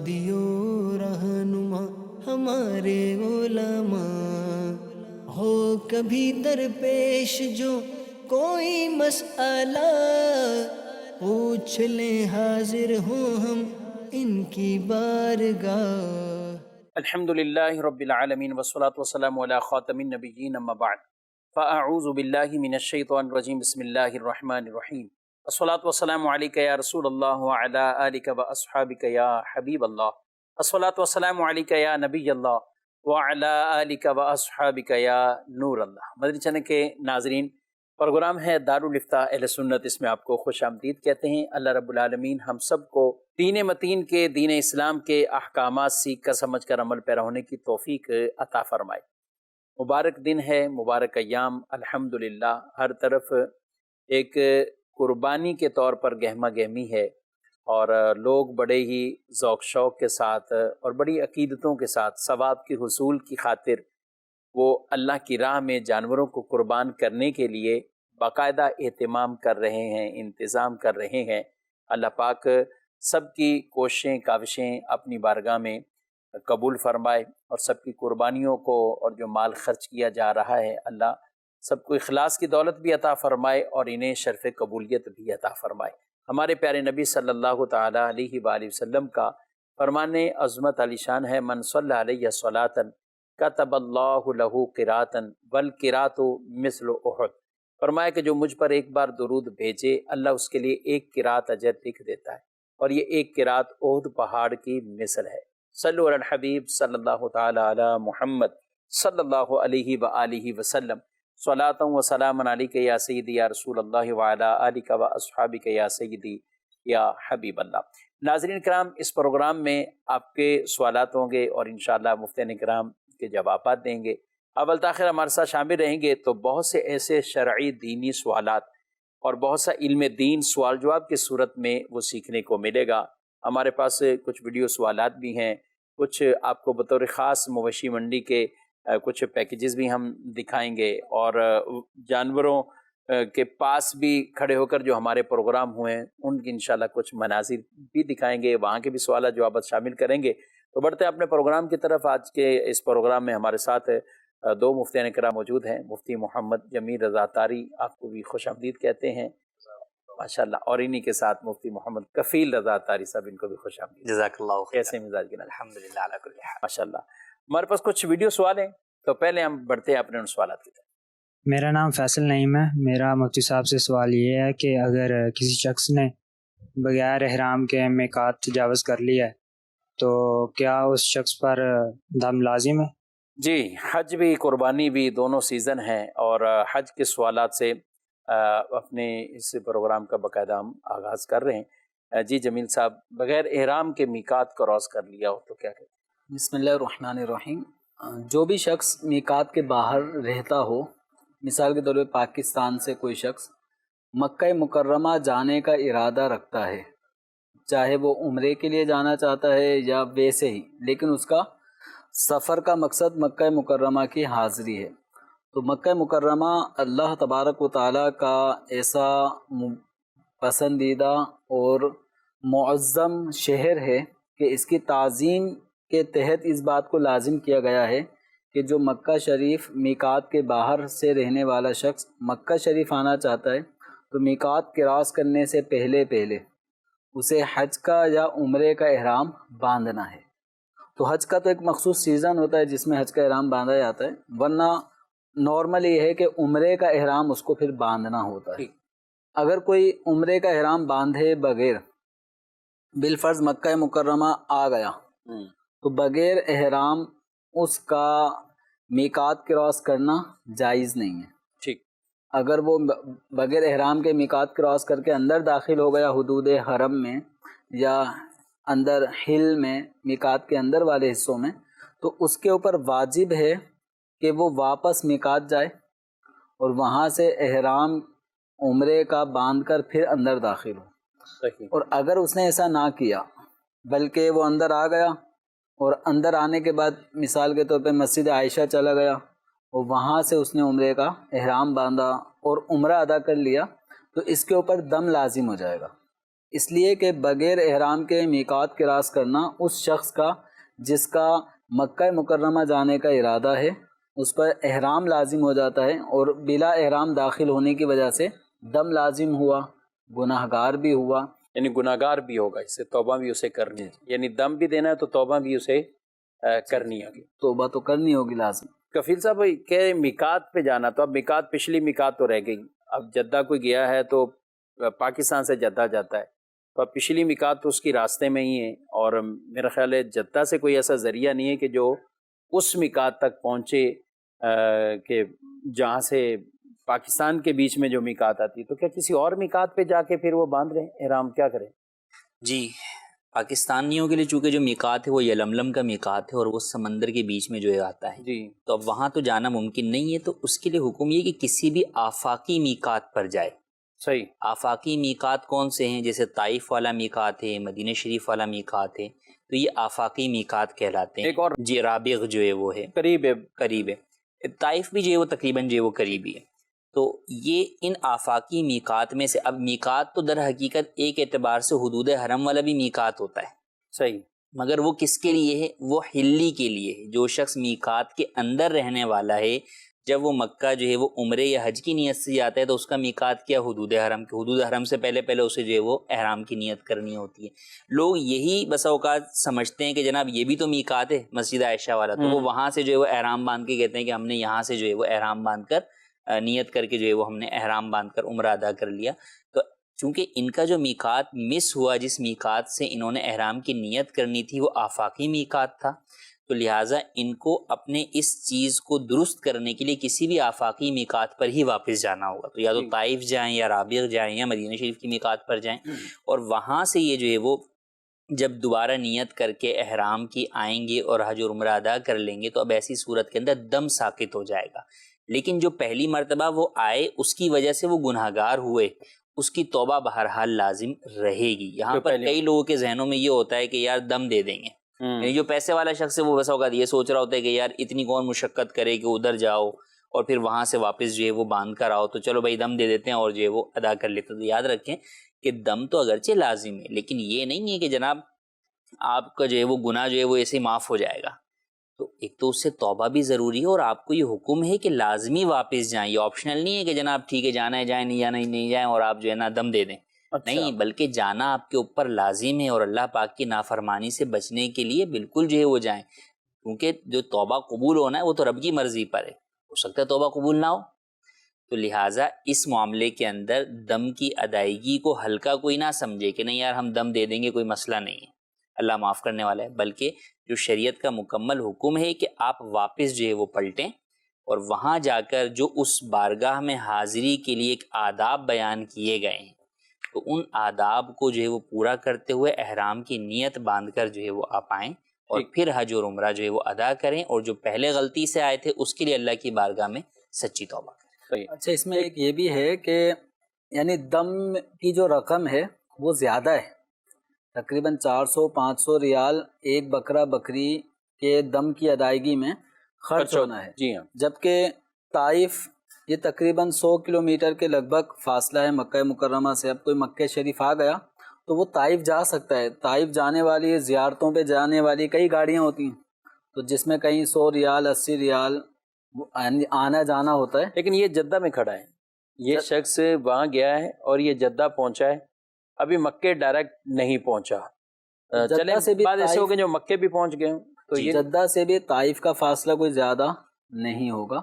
دیو رہنما ہمارے علماء، ہو کبھی درپیش جو کوئی مسئلہ، پوچھ لیں حاضر ہوں ہم ان کی بارگاہ۔ الحمد للہ رب العالمین والصلاة والسلام علی خاتم النبیین اما بعد فاعوذ باللہ من الشیطان الرجیم بسم اللہ الرحمن الرحیم الصلاة والسلام علیک یا رسول اللہ وعلی آلک واصحابک یا حبیب اللہ، الصلاة والسلام علیک یا نبی اللہ وعلی آلک واصحابک یا نور اللہ۔ مدنی چینل کے ناظرین، پروگرام ہے دارالافتاء اہل سنت، اس میں آپ کو خوش آمدید کہتے ہیں۔ اللہ رب العالمین ہم سب کو دین متین کے، دین اسلام کے احکامات سیکھ کر سمجھ کر عمل پیرا ہونے کی توفیق عطا فرمائے۔ مبارک دن ہے، مبارک ایام، الحمدللہ ہر طرف ایک قربانی کے طور پر گہما گہمی ہے، اور لوگ بڑے ہی ذوق شوق کے ساتھ اور بڑی عقیدتوں کے ساتھ ثواب کے حصول کی خاطر وہ اللہ کی راہ میں جانوروں کو قربان کرنے کے لیے باقاعدہ اہتمام کر رہے ہیں، انتظام کر رہے ہیں۔ اللہ پاک سب کی کوششیں کاوشیں اپنی بارگاہ میں قبول فرمائے، اور سب کی قربانیوں کو اور جو مال خرچ کیا جا رہا ہے، اللہ سب کو اخلاص کی دولت بھی عطا فرمائے اور انہیں شرف قبولیت بھی عطا فرمائے۔ ہمارے پیارے نبی صلی اللہ تعالی علیہ وآلہ وسلم کا فرمان عظمت علی شان ہے، من صلی علیہ صلاۃ کتب اللہ لہ قراۃ والقراۃ مثل احد۔ فرمایا کہ جو مجھ پر ایک بار درود بھیجے، اللہ اس کے لیے ایک قرات اجر لکھ دیتا ہے، اور یہ ایک قرات احد پہاڑ کی مثل ہے۔ صلو علی الحبیب صلی اللہ تعالی علی محمد صلی اللہ علیہ وآلہ وسلم، صلاۃ و سلام علیک یا سیدی یا رسول اللہ وعلی آلک و اصحابک یا سیدی یا حبیب اللہ۔ ناظرین کرام، اس پروگرام میں آپ کے سوالات ہوں گے اور انشاءاللہ مفتیان کرام کے جوابات دیں گے۔ اول تاخیر ہمارے ساتھ شامل رہیں گے تو بہت سے ایسے شرعی دینی سوالات اور بہت سا علم دین سوال جواب کی صورت میں وہ سیکھنے کو ملے گا۔ ہمارے پاس کچھ ویڈیو سوالات بھی ہیں، کچھ آپ کو بطور خاص مویشی منڈی کے کچھ پیکیجز بھی ہم دکھائیں گے، اور جانوروں کے پاس بھی کھڑے ہو کر جو ہمارے پروگرام ہوئے ہیں ان کی انشاءاللہ کچھ مناظر بھی دکھائیں گے، وہاں کے بھی سوالات جوابات شامل کریں گے۔ تو بڑھتے ہیں اپنے پروگرام کی طرف۔ آج کے اس پروگرام میں ہمارے ساتھ دو مفتیان کرام موجود ہیں۔ مفتی محمد جمیل رضا طاری، آپ کو بھی خوش آمدید کہتے ہیں ماشاءاللہ، اور انہی کے ساتھ مفتی محمد کفیل رضا طاری صاحب، ان کو بھی خوش آمدید۔ جزاک اللہ خیر۔ کیسے مزاج کے؟ الحمدللہ علی کل حال۔ ماشاءاللہ۔ ہمارے پاس کچھ ویڈیو سوال ہیں، تو پہلے ہم بڑھتے ہیں اپنے ان سوالات کی طرف۔ میرا نام فیصل نعیم ہے۔ میرا مفتی صاحب سے سوال یہ ہے کہ اگر کسی شخص نے بغیر احرام کے میقات تجاوز کر لیا ہے تو کیا اس شخص پر دم لازم ہے؟ جی، حج بھی قربانی بھی دونوں سیزن ہیں، اور حج کے سوالات سے اپنے اس پروگرام کا باقاعدہ ہم آغاز کر رہے ہیں۔ جی جمیل صاحب، بغیر احرام کے میقات کراس کر لیا ہو تو کیا کہتے ہیں؟ بسم اللہ الرحمن الرحیم۔ جو بھی شخص میقات کے باہر رہتا ہو، مثال کے طور پہ پاکستان سے کوئی شخص مکہ مکرمہ جانے کا ارادہ رکھتا ہے، چاہے وہ عمرے کے لیے جانا چاہتا ہے یا ویسے ہی، لیکن اس کا سفر کا مقصد مکہ مکرمہ کی حاضری ہے، تو مکہ مکرمہ اللہ تبارک و تعالیٰ کا ایسا پسندیدہ اور معظم شہر ہے کہ اس کی تعظیم کے تحت اس بات کو لازم کیا گیا ہے کہ جو مکہ شریف میقات کے باہر سے رہنے والا شخص مکہ شریف آنا چاہتا ہے تو میقات کراس کرنے سے پہلے اسے حج کا یا عمرے کا احرام باندھنا ہے۔ تو حج کا تو ایک مخصوص سیزن ہوتا ہے جس میں حج کا احرام باندھا جاتا ہے، ورنہ نارمل یہ ہے کہ عمرے کا احرام اس کو پھر باندھنا ہوتا ہے۔ اگر کوئی عمرے کا احرام باندھے بغیر بالفرض مکہ مکرمہ آ گیا تو بغیر احرام اس کا میقات کراس کرنا جائز نہیں ہے۔ ٹھیک، اگر وہ بغیر احرام کے میقات کراس کر کے اندر داخل ہو گیا حدود حرم میں یا اندر ہل میں، میقات کے اندر والے حصوں میں، تو اس کے اوپر واجب ہے کہ وہ واپس میقات جائے اور وہاں سے احرام عمرے کا باندھ کر پھر اندر داخل ہو۔ اور اگر اس نے ایسا نہ کیا بلکہ وہ اندر آ گیا اور اندر آنے کے بعد مثال کے طور پہ مسجد عائشہ چلا گیا اور وہاں سے اس نے عمرے کا احرام باندھا اور عمرہ ادا کر لیا، تو اس کے اوپر دم لازم ہو جائے گا۔ اس لیے کہ بغیر احرام کے میقات کراس کرنا اس شخص کا جس کا مکہ مکرمہ جانے کا ارادہ ہے اس پر احرام لازم ہو جاتا ہے، اور بلا احرام داخل ہونے کی وجہ سے دم لازم ہوا، گناہ گار بھی ہوا، یعنی گناہ گار بھی ہوگا، اس سے توبہ بھی اسے کرنی ہے، یعنی دم بھی دینا ہے تو توبہ بھی اسے کرنی ہوگی، توبہ تو کرنی ہوگی لازم۔ کفیل صاحب کہ میقات پہ جانا، تو اب میقات پچھلی میقات تو رہ گئی، اب جدہ کوئی گیا ہے تو پاکستان سے جدہ جاتا ہے، تو اب پچھلی میقات تو اس کی راستے میں ہی ہے، اور میرا خیال ہے جدہ سے کوئی ایسا ذریعہ نہیں ہے کہ جو اس میقات تک پہنچے کہ جہاں سے پاکستان کے بیچ میں جو میقات آتی ہے، تو کیا کسی اور میقات پہ جا کے پھر وہ باندھ رہے ہیں احرام، کیا کریں؟ جی، پاکستانیوں کے لیے چونکہ جو میقات ہے وہ یلملم کا میقات ہے اور وہ سمندر کے بیچ میں جو ہے آتا ہے، جی، تو اب وہاں تو جانا ممکن نہیں ہے، تو اس کے لیے حکم یہ کہ کسی بھی آفاقی میقات پر جائے۔ صحیح۔ آفاقی میقات کون سے ہیں؟ جیسے طائف والا میقات ہے، مدینہ شریف والا میقات ہے، تو یہ آفاقی میقات کہلاتے ہیں۔ ایک اور جی، رابغ جو ہے وہ ہے، قریب ہے، قریب ہے۔ طائف بھی جو ہے وہ تقریباً جو ہے وہ قریبی ہے۔ تو یہ ان آفاقی میقات میں سے، اب میقات تو در حقیقت ایک اعتبار سے حدود حرم والا بھی میقات ہوتا ہے، صحیح، مگر وہ کس کے لیے ہے؟ وہ حلی کے لیے ہے۔ جو شخص میقات کے اندر رہنے والا ہے، جب وہ مکہ جو ہے وہ عمرے یا حج کی نیت سے جاتا ہے تو اس کا میقات کیا؟ حدود حرم کے۔ حدود حرم سے پہلے اسے جو ہے وہ احرام کی نیت کرنی ہوتی ہے۔ لوگ یہی بسا اوقات سمجھتے ہیں کہ جناب یہ بھی تو میقات ہے مسجد عائشہ والا، تو وہ وہاں سے جو ہے وہ احرام باندھ کے کہتے ہیں کہ ہم نے یہاں سے جو ہے وہ احرام باندھ کر نیت کر کے جو ہے وہ ہم نے احرام باندھ کر عمرہ ادا کر لیا۔ تو چونکہ ان کا جو میقات مس ہوا، جس میقات سے انہوں نے احرام کی نیت کرنی تھی، وہ آفاقی میقات تھا، تو لہٰذا ان کو اپنے اس چیز کو درست کرنے کے لیے کسی بھی آفاقی میقات پر ہی واپس جانا ہوگا۔ تو یا تو طائف جائیں یا رابغ جائیں یا مدینہ شریف کی میقات پر جائیں، اور وہاں سے یہ جو ہے وہ جب دوبارہ نیت کر کے احرام کی آئیں گے اور حج اور عمرہ ادا کر لیں گے، تو اب ایسی صورت کے اندر دم ساقط ہو جائے گا۔ لیکن جو پہلی مرتبہ وہ آئے اس کی وجہ سے وہ گناہ گار ہوئے، اس کی توبہ بہرحال لازم رہے گی۔ یہاں پر کئی لوگوں کے ذہنوں میں یہ ہوتا ہے کہ یار دم دے دیں گے، یعنی جو پیسے والا شخص ہے وہ بسا اوقات یہ سوچ رہا ہوتا ہے کہ یار اتنی کون مشقت کرے کہ ادھر جاؤ اور پھر وہاں سے واپس جو ہے وہ باندھ کر آؤ، تو چلو بھائی دم دے دیتے ہیں اور جو ہے وہ ادا کر لیتے۔ تو یاد رکھیں کہ دم تو اگرچہ لازم ہے، لیکن یہ نہیں ہے کہ جناب آپ کا جو ہے وہ گناہ جو ہے وہ ایسے معاف ہو جائے گا۔ تو ایک تو اس سے توبہ بھی ضروری ہے، اور آپ کو یہ حکم ہے کہ لازمی واپس جائیں۔ یہ آپشنل نہیں ہے کہ جناب ٹھیک ہے جانا ہے جائیں، نہیں جانا نہیں جائیں اور آپ جو ہے نا دم دے دیں، نہیں، بلکہ جانا آپ کے اوپر لازم ہے، اور اللہ پاک کی نافرمانی سے بچنے کے لیے بالکل جو ہے وہ جائیں، کیونکہ جو توبہ قبول ہونا ہے وہ تو رب کی مرضی پر ہے، ہو سکتا ہے توبہ قبول نہ ہو۔ تو لہٰذا اس معاملے کے اندر دم کی ادائیگی کو ہلکا کوئی نہ سمجھے کہ نہیں یار ہم دم دے دیں گے کوئی مسئلہ نہیں ہے، اللہ معاف کرنے والا ہے، بلکہ جو شریعت کا مکمل حکم ہے کہ آپ واپس جو ہے وہ پلٹیں، اور وہاں جا کر جو اس بارگاہ میں حاضری کے لیے ایک آداب بیان کیے گئے ہیں، تو ان آداب کو جو ہے وہ پورا کرتے ہوئے احرام کی نیت باندھ کر جو ہے وہ آپ آئیں، اور پھر حج اور عمرہ جو ہے وہ ادا کریں، اور جو پہلے غلطی سے آئے تھے اس کے لیے اللہ کی بارگاہ میں سچی توبہ کریں۔ اچھا، اس میں ایک یہ بھی ہے کہ یعنی دم کی جو رقم ہے وہ زیادہ ہے، تقریباً 400-500 ریال ایک بکرا بکری کے دم کی ادائیگی میں خرچ ہونا ہے۔ جی ہاں، جبکہ طائف یہ تقریباً 100 کلومیٹر کے لگ بھگ فاصلہ ہے مکہ مکرمہ سے۔ اب کوئی مکہ شریف آ گیا تو وہ طائف جا سکتا ہے۔ طائف جانے والی زیارتوں پہ جانے والی کئی گاڑیاں ہوتی ہیں، تو جس میں کہیں 100 ریال 80 ریال آنا جانا ہوتا ہے۔ لیکن یہ جدہ میں کھڑا ہے، یہ شخص وہاں گیا ہے اور یہ جدہ پہنچا ہے، ابھی مکے ڈائریکٹ نہیں پہنچا، چلیں سے بھی بعد ایسے ہو گئے جو مکے بھی پہنچ گئے ہوں، تو یہ جدہ سے بھی طائف کا فاصلہ کوئی زیادہ نہیں ہوگا،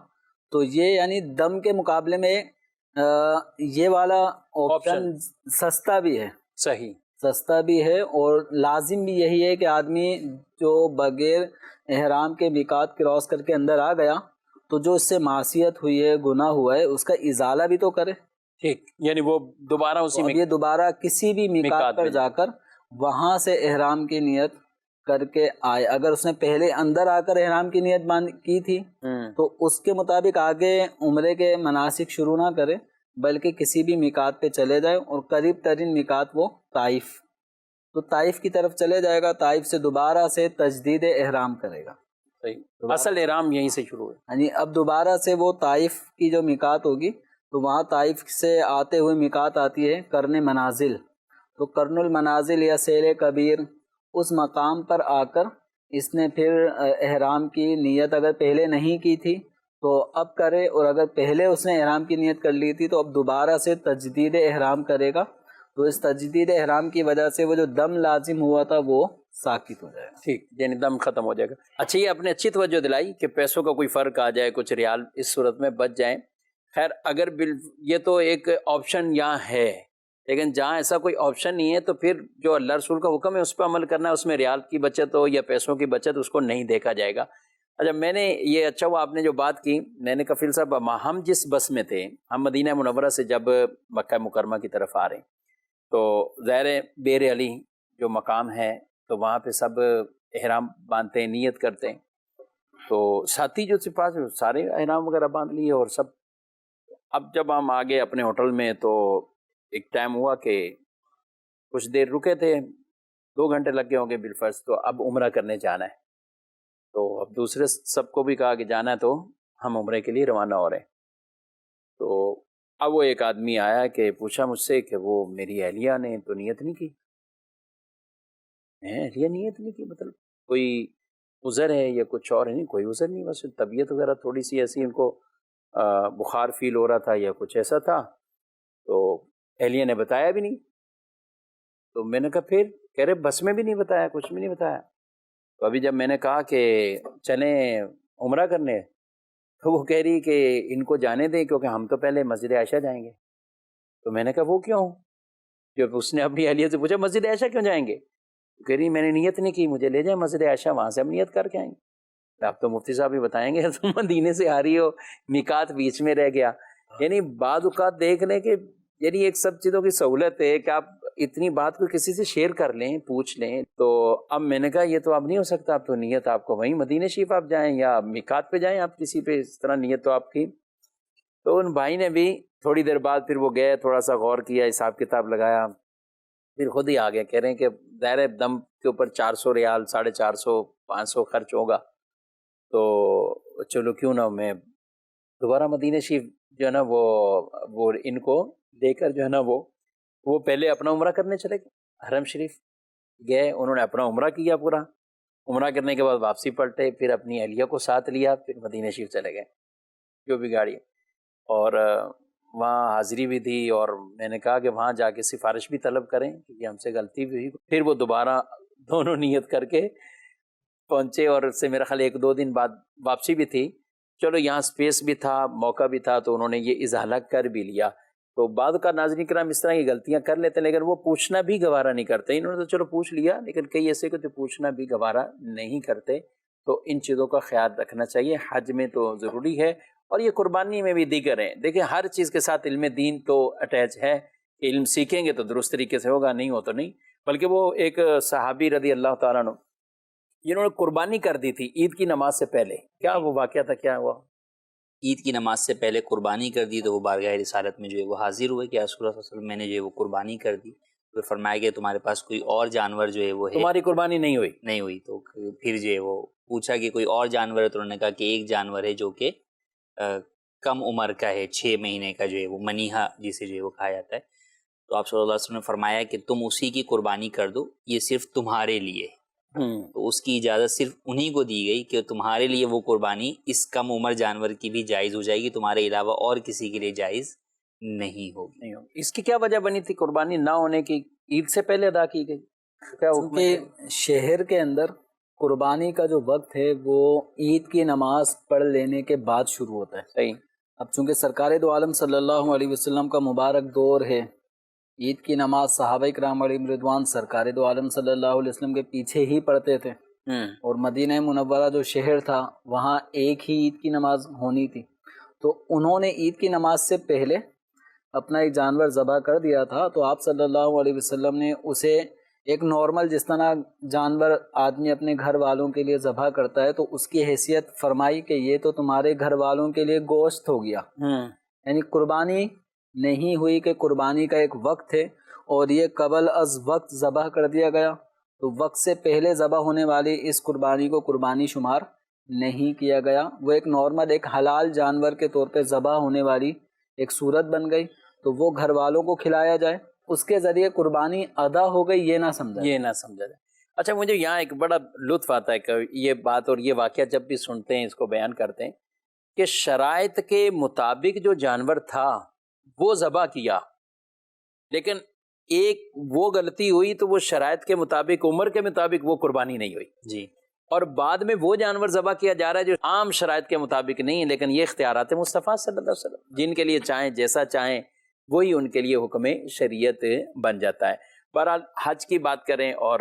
تو یہ یعنی دم کے مقابلے میں یہ والا آپشن سستا بھی ہے، صحیح، سستا بھی ہے، اور لازم بھی یہی ہے کہ آدمی جو بغیر احرام کے میقات کراس کر کے اندر آ گیا تو جو اس سے معصیت ہوئی ہے، گناہ ہوا ہے، اس کا ازالہ بھی تو کرے۔ ٹھیک، یعنی وہ دوبارہ اسی میں یہ دوبارہ کسی بھی میقات پر جا کر وہاں سے احرام کی نیت کر کے آئے۔ اگر اس نے پہلے اندر آ کر احرام کی نیت کی تھی تو اس کے مطابق آگے عمرے کے مناسک شروع نہ کرے، بلکہ کسی بھی میقات پہ چلے جائے، اور قریب ترین میقات وہ طائف، تو طائف کی طرف چلے جائے گا، طائف سے دوبارہ سے تجدید احرام کرے گا۔ صحیح، اصل احرام یہیں سے شروع ہے، یعنی اب دوبارہ سے وہ طائف کی جو میقات ہوگی، تو وہاں طائف سے آتے ہوئے میقات آتی ہے کرنے منازل، تو قرن المنازل یا سیل کبیر اس مقام پر آ کر اس نے پھر احرام کی نیت اگر پہلے نہیں کی تھی تو اب کرے، اور اگر پہلے اس نے احرام کی نیت کر لی تھی تو اب دوبارہ سے تجدید احرام کرے گا، تو اس تجدید احرام کی وجہ سے وہ جو دم لازم ہوا تھا وہ ساکت ہو جائے گا۔ ٹھیک، یعنی دم ختم ہو جائے گا۔ اچھا، یہ آپ نے اچھی توجہ دلائی کہ پیسوں کا کوئی فرق آ جائے، کچھ ریال اس صورت میں بچ جائیں۔ خیر، اگر یہ تو ایک آپشن یہاں ہے، لیکن جہاں ایسا کوئی آپشن نہیں ہے تو پھر جو اللہ رسول کا حکم ہے اس پہ عمل کرنا ہے، اس میں ریال کی بچت ہو یا پیسوں کی بچت، اس کو نہیں دیکھا جائے گا۔ اچھا، میں نے یہ اچھا ہوا آپ نے جو بات کی، میں نے کفیل صاحب ہم جس بس میں تھے، ہم مدینہ منورہ سے جب مکہ مکرمہ کی طرف آ رہے ہیں تو ظاہر ہے بیر علی جو مقام ہے تو وہاں پہ سب احرام باندھتے ہیں، نیت کرتے ہیں، تو ساتھی جو سپاس سارے احرام وغیرہ باندھ لیے اور سب۔ اب جب ہم آگے اپنے ہوٹل میں تو ایک ٹائم ہوا کہ کچھ دیر رکے تھے، 2 گھنٹے لگ گئے ہوں گے بالفرض، تو اب عمرہ کرنے جانا ہے، تو اب دوسرے سب کو بھی کہا کہ جانا ہے تو ہم عمرے کے لیے روانہ ہو رہے ہیں۔ تو اب وہ ایک آدمی آیا کہ پوچھا مجھ سے کہ وہ میری اہلیہ نے تو نیت نہیں کی۔ اہلیہ نیت نہیں کی مطلب کوئی عذر ہے یا کچھ اور ہے؟ نہیں، کوئی عذر نہیں، بس طبیعت وغیرہ تھوڑی سی ایسی، ان کو بخار فیل ہو رہا تھا یا کچھ ایسا تھا، تو اہلیہ نے بتایا بھی نہیں۔ تو میں نے کہا پھر؟ کہہ رہے بس میں بھی نہیں بتایا، کچھ بھی نہیں بتایا۔ تو ابھی جب میں نے کہا کہ چلیں عمرہ کرنے، تو وہ کہہ رہی کہ ان کو جانے دیں کیونکہ ہم تو پہلے مسجد عائشہ جائیں گے۔ تو میں نے کہا وہ کیوں؟ جب اس نے اپنی اہلیہ سے پوچھا مسجد عائشہ کیوں جائیں گے، تو کہہ رہی میں نے نیت نہیں کی، مجھے لے جائیں مسجد عائشہ، وہاں سے ہم نیت کر کے آئیں گے۔ آپ تو مفتی صاحب بھی بتائیں گے، تم مدینے سے آ رہی ہو، میقات بیچ میں رہ گیا۔ یعنی بعض اوقات دیکھ لیں کہ یعنی ایک سب چیزوں کی سہولت ہے کہ آپ اتنی بات کو کسی سے شیئر کر لیں، پوچھ لیں۔ تو اب میں نے کہا یہ تو اب نہیں ہو سکتا، اب تو نیت آپ کو وہیں مدینہ شریف آپ جائیں یا میقات پہ جائیں، آپ کسی پہ اس طرح نیت تو آپ کی۔ تو ان بھائی نے بھی تھوڑی دیر بعد پھر وہ گئے، تھوڑا سا غور کیا، حساب کتاب لگایا، پھر خود ہی آگے کہہ رہے ہیں کہ ظاہر دم کے اوپر 400 ریال، 450 500 خرچ ہوگا، تو چلو کیوں نہ میں دوبارہ مدینہ شریف جو ہے نا وہ ان کو دے کر جو ہے نا وہ پہلے اپنا عمرہ کرنے چلے گئے، حرم شریف گئے، انہوں نے اپنا عمرہ کیا، پورا عمرہ کرنے کے بعد واپسی پلٹے، پھر اپنی اہلیہ کو ساتھ لیا، پھر مدینہ شریف چلے گئے جو بھی گاڑی، اور وہاں حاضری بھی دی، اور میں نے کہا کہ وہاں جا کے سفارش بھی طلب کریں کہ ہم سے غلطی بھی ہوئی۔ پھر وہ دوبارہ دونوں نیت کر کے پہنچے، اور اس سے میرا خیال 1-2 دن بعد واپسی بھی تھی۔ چلو یہاں سپیس بھی تھا، موقع بھی تھا، تو انہوں نے یہ ازالہ کر بھی لیا۔ تو بعد کا ناظرین کرام اس طرح کی غلطیاں کر لیتے ہیں، لیکن وہ پوچھنا بھی گوارا نہیں کرتے۔ انہوں نے تو چلو پوچھ لیا، لیکن کئی ایسے کہ پوچھنا بھی گوارا نہیں کرتے۔ تو ان چیزوں کا خیال رکھنا چاہیے۔ حج میں تو ضروری ہے، اور یہ قربانی میں بھی دیگر ہیں۔ دیکھیں ہر چیز کے ساتھ علم دین تو اٹیچ ہے، علم سیکھیں گے تو درست طریقے سے ہوگا، نہیں ہو تو نہیں۔ بلکہ وہ ایک صحابی رضی اللہ تعالیٰ عنہ جنہوں نے قربانی کر دی تھی عید کی نماز سے پہلے، کیا وہ واقعہ تھا، کیا ہوا؟ عید کی نماز سے پہلے قربانی کر دی، تو وہ بارگاہ رسالت میں جو ہے وہ حاضر ہوئے کہ یا رسول اللہ صلی اللہ علیہ وسلم میں نے جو ہے وہ قربانی کر دی۔ تو فرمایا کہ تمہارے پاس کوئی اور جانور جو ہے وہ ہے؟ تمہاری قربانی نہیں ہوئی۔ تو پھر جو ہے وہ پوچھا کہ کوئی اور جانور ہے، تو انہوں نے کہا کہ ایک جانور ہے جو کہ کم عمر کا ہے، 6 مہینے کا جو ہے وہ منیہا جسے جو ہے وہ کہا جاتا ہے۔ تو آپ صلی اللہ علیہ وسلم نے فرمایا کہ تم اسی کی قربانی کر دو، یہ صرف تمہارے لیے۔ تو اس کی اجازت صرف انہی کو دی گئی کہ تمہارے لیے وہ قربانی اس کم عمر جانور کی بھی جائز ہو جائے گی، تمہارے علاوہ اور کسی کے لیے جائز نہیں ہوگی۔ اس کی کیا وجہ بنی تھی قربانی نہ ہونے کی؟ عید سے پہلے ادا کی گئی، کیا حکم ہے؟ کیونکہ شہر کے اندر قربانی کا جو وقت ہے وہ عید کی نماز پڑھ لینے کے بعد شروع ہوتا ہے۔ صحیح۔ اب چونکہ سرکار دو عالم صلی اللہ علیہ وسلم کا مبارک دور ہے، عید کی نماز صحابہ کرام علیہم رضوان سرکار دو عالم صلی اللہ علیہ وسلم کے پیچھے ہی پڑھتے تھے، اور مدینہ منورہ جو شہر تھا وہاں ایک ہی عید کی نماز ہونی تھی، تو انہوں نے عید کی نماز سے پہلے اپنا ایک جانور ذبح کر دیا تھا۔ تو آپ صلی اللہ علیہ وسلم نے اسے ایک نارمل جس طرح جانور آدمی اپنے گھر والوں کے لیے ذبح کرتا ہے، تو اس کی حیثیت فرمائی کہ یہ تو تمہارے گھر والوں کے لیے گوشت ہو گیا، یعنی قربانی نہیں ہوئی کہ قربانی کا ایک وقت ہے اور یہ قبل از وقت ذبح کر دیا گیا، تو وقت سے پہلے ذبح ہونے والی اس قربانی کو قربانی شمار نہیں کیا گیا، وہ ایک نارمل ایک حلال جانور کے طور پہ ذبح ہونے والی ایک صورت بن گئی، تو وہ گھر والوں کو کھلایا جائے اس کے ذریعے قربانی ادا ہو گئی یہ نہ سمجھا. یہ نہ سمجھا جائے. اچھا مجھے یہاں ایک بڑا لطف آتا ہے کہ یہ بات اور یہ واقعہ جب بھی سنتے ہیں اس کو بیان کرتے ہیں کہ شرائط کے مطابق جو جانور تھا وہ ذبح کیا، لیکن ایک وہ غلطی ہوئی تو وہ شرائط کے مطابق، عمر کے مطابق وہ قربانی نہیں ہوئی جی. اور بعد میں وہ جانور ذبح کیا جا رہا ہے جو عام شرائط کے مطابق نہیں ہے، لیکن یہ اختیارات مصطفیٰ صلی اللہ علیہ وسلم، جن کے لیے چاہیں جیسا چاہیں وہی ان کے لیے حکم شریعت بن جاتا ہے. بہرحال حج کی بات کریں اور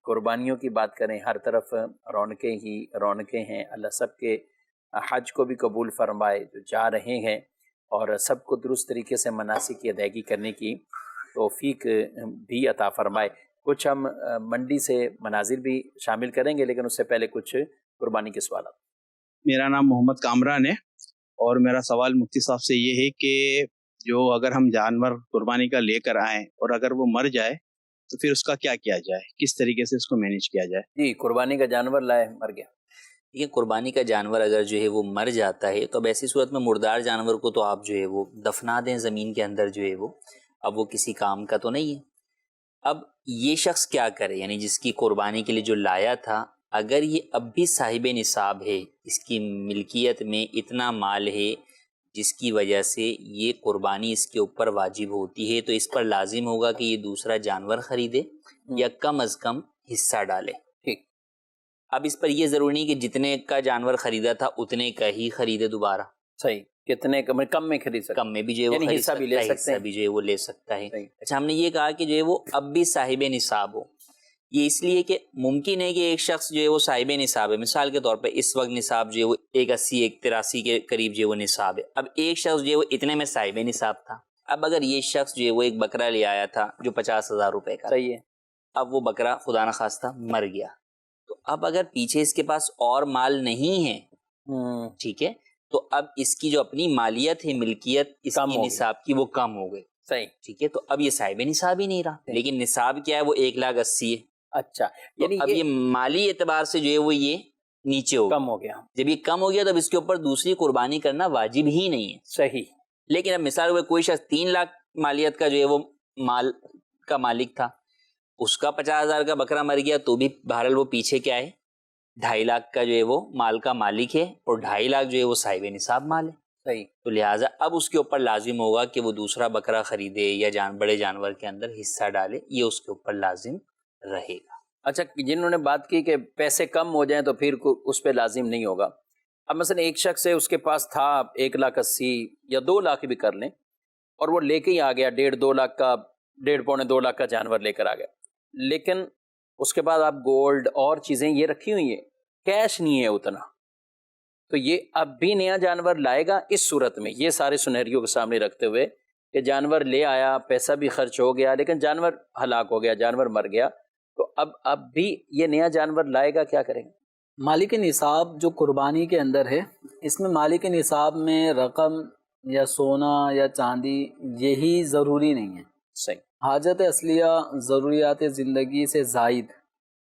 قربانیوں کی بات کریں، ہر طرف رونقیں ہی رونقیں ہیں. اللہ سب کے حج کو بھی قبول فرمائے جو جا رہے ہیں، اور سب کو درست طریقے سے مناسک کی ادائیگی کرنے کی توفیق بھی عطا فرمائے. کچھ ہم منڈی سے مناظر بھی شامل کریں گے، لیکن اس سے پہلے کچھ قربانی کے سوالات. میرا نام محمد کامران ہے، اور میرا سوال مفتی صاحب سے یہ ہے کہ جو اگر ہم جانور قربانی کا لے کر آئیں اور اگر وہ مر جائے تو پھر اس کا کیا کیا جائے، کس طریقے سے اس کو مینیج کیا جائے؟ جی، قربانی کا جانور لائے مر گیا. یہ قربانی کا جانور اگر جو ہے وہ مر جاتا ہے تو اب ایسی صورت میں مردار جانور کو تو آپ جو ہے وہ دفنا دیں زمین کے اندر، جو ہے وہ اب وہ کسی کام کا تو نہیں ہے. اب یہ شخص کیا کرے، یعنی جس کی قربانی کے لیے جو لایا تھا، اگر یہ اب بھی صاحب نصاب ہے، اس کی ملکیت میں اتنا مال ہے جس کی وجہ سے یہ قربانی اس کے اوپر واجب ہوتی ہے، تو اس پر لازم ہوگا کہ یہ دوسرا جانور خریدے یا کم از کم حصہ ڈالے. ٹھیک. اب اس پر یہ ضروری نہیں کہ جتنے کا جانور خریدا تھا اتنے کا ہی خریدے دوبارہ. صحیح. کتنے کم میں خرید سکتے، کم میں بھی جو ہے وہ یعنی خرید حصہ بھی سکتا لے ہے، سکتے حصہ ہیں. بھی جو ہے وہ لے سکتا ہے. صحیح. اچھا، ہم نے یہ کہا کہ جو ہے وہ اب بھی صاحب نصاب ہو. یہ اس لیے کہ ممکن ہے کہ ایک شخص جو ہے وہ صاحب نصاب ہے، مثال کے طور پہ اس وقت نصاب جو ہے وہ 180 183 کے قریب جو ہے وہ نصاب ہے. اب ایک شخص جو ہے وہ اتنے میں صاحب نصاب تھا. اب اگر یہ شخص جو ہے وہ ایک بکرا لے آیا تھا جو 50,000 روپے کا، صحیح ہے. اب وہ بکرا خدا نخواستہ مر گیا، تو اب اگر پیچھے اس کے پاس اور مال نہیں ہے، ٹھیک ہے، تو اب اس کی جو اپنی مالیت ہے، ملکیت اس کی نصاب کی، وہ کم ہو گئی. صحیح. ٹھیک ہے، تو اب یہ صاحب نصاب ہی نہیں رہا، لیکن نصاب کیا ہے، وہ 1,80,000 ہے. اچھا، یعنی اب یہ مالی اعتبار سے جو ہے وہ یہ نیچے ہو کم ہو گیا. جب یہ کم ہو گیا تو اب اس کے اوپر دوسری قربانی کرنا واجب ہی نہیں ہے. صحیح. لیکن اب مثال میں کوئی شخص 3 لاکھ مالیت کا جو ہے وہ مال کا مالک تھا، اس کا 50,000 کا بکرا مر گیا، تو بھی بہرحال وہ پیچھے کیا ہے، 2.5 لاکھ کا جو ہے وہ مال کا مالک ہے، اور 2.5 لاکھ جو ہے وہ صاحب نصاب مال ہے. صحیح. تو لہٰذا اب اس کے اوپر لازم ہوگا کہ وہ دوسرا بکرا خریدے یا بڑے جانور کے اندر حصہ ڈالے، یہ اس کے اوپر لازم رہے گا. اچھا، جنہوں نے بات کی کہ پیسے کم ہو جائیں تو پھر اس پہ لازم نہیں ہوگا. اب مثلا ایک شخص ہے، اس کے پاس تھا 1,80,000 یا 2 لاکھ بھی کر لیں، اور وہ لے کے ہی آ گیا 1.5 لاکھ کا، 1.5 لاکھ کا جانور لے کر آ گیا، لیکن اس کے بعد آپ گولڈ اور چیزیں یہ رکھی ہوئی ہیں، کیش نہیں ہے اتنا، تو یہ اب بھی نیا جانور لائے گا. اس صورت میں یہ سارے سینیریو کو سامنے رکھتے ہوئے کہ جانور لے آیا، پیسہ بھی خرچ ہو گیا، لیکن جانور ہلاک ہو گیا، جانور مر گیا، تو اب بھی یہ نیا جانور لائے گا، کیا کریں گے؟ مالک نصاب جو قربانی کے اندر ہے، اس میں مالک نصاب میں رقم یا سونا یا چاندی یہی ضروری نہیں ہے. صحیح. حاجت اصلیہ، ضروریات زندگی سے زائد،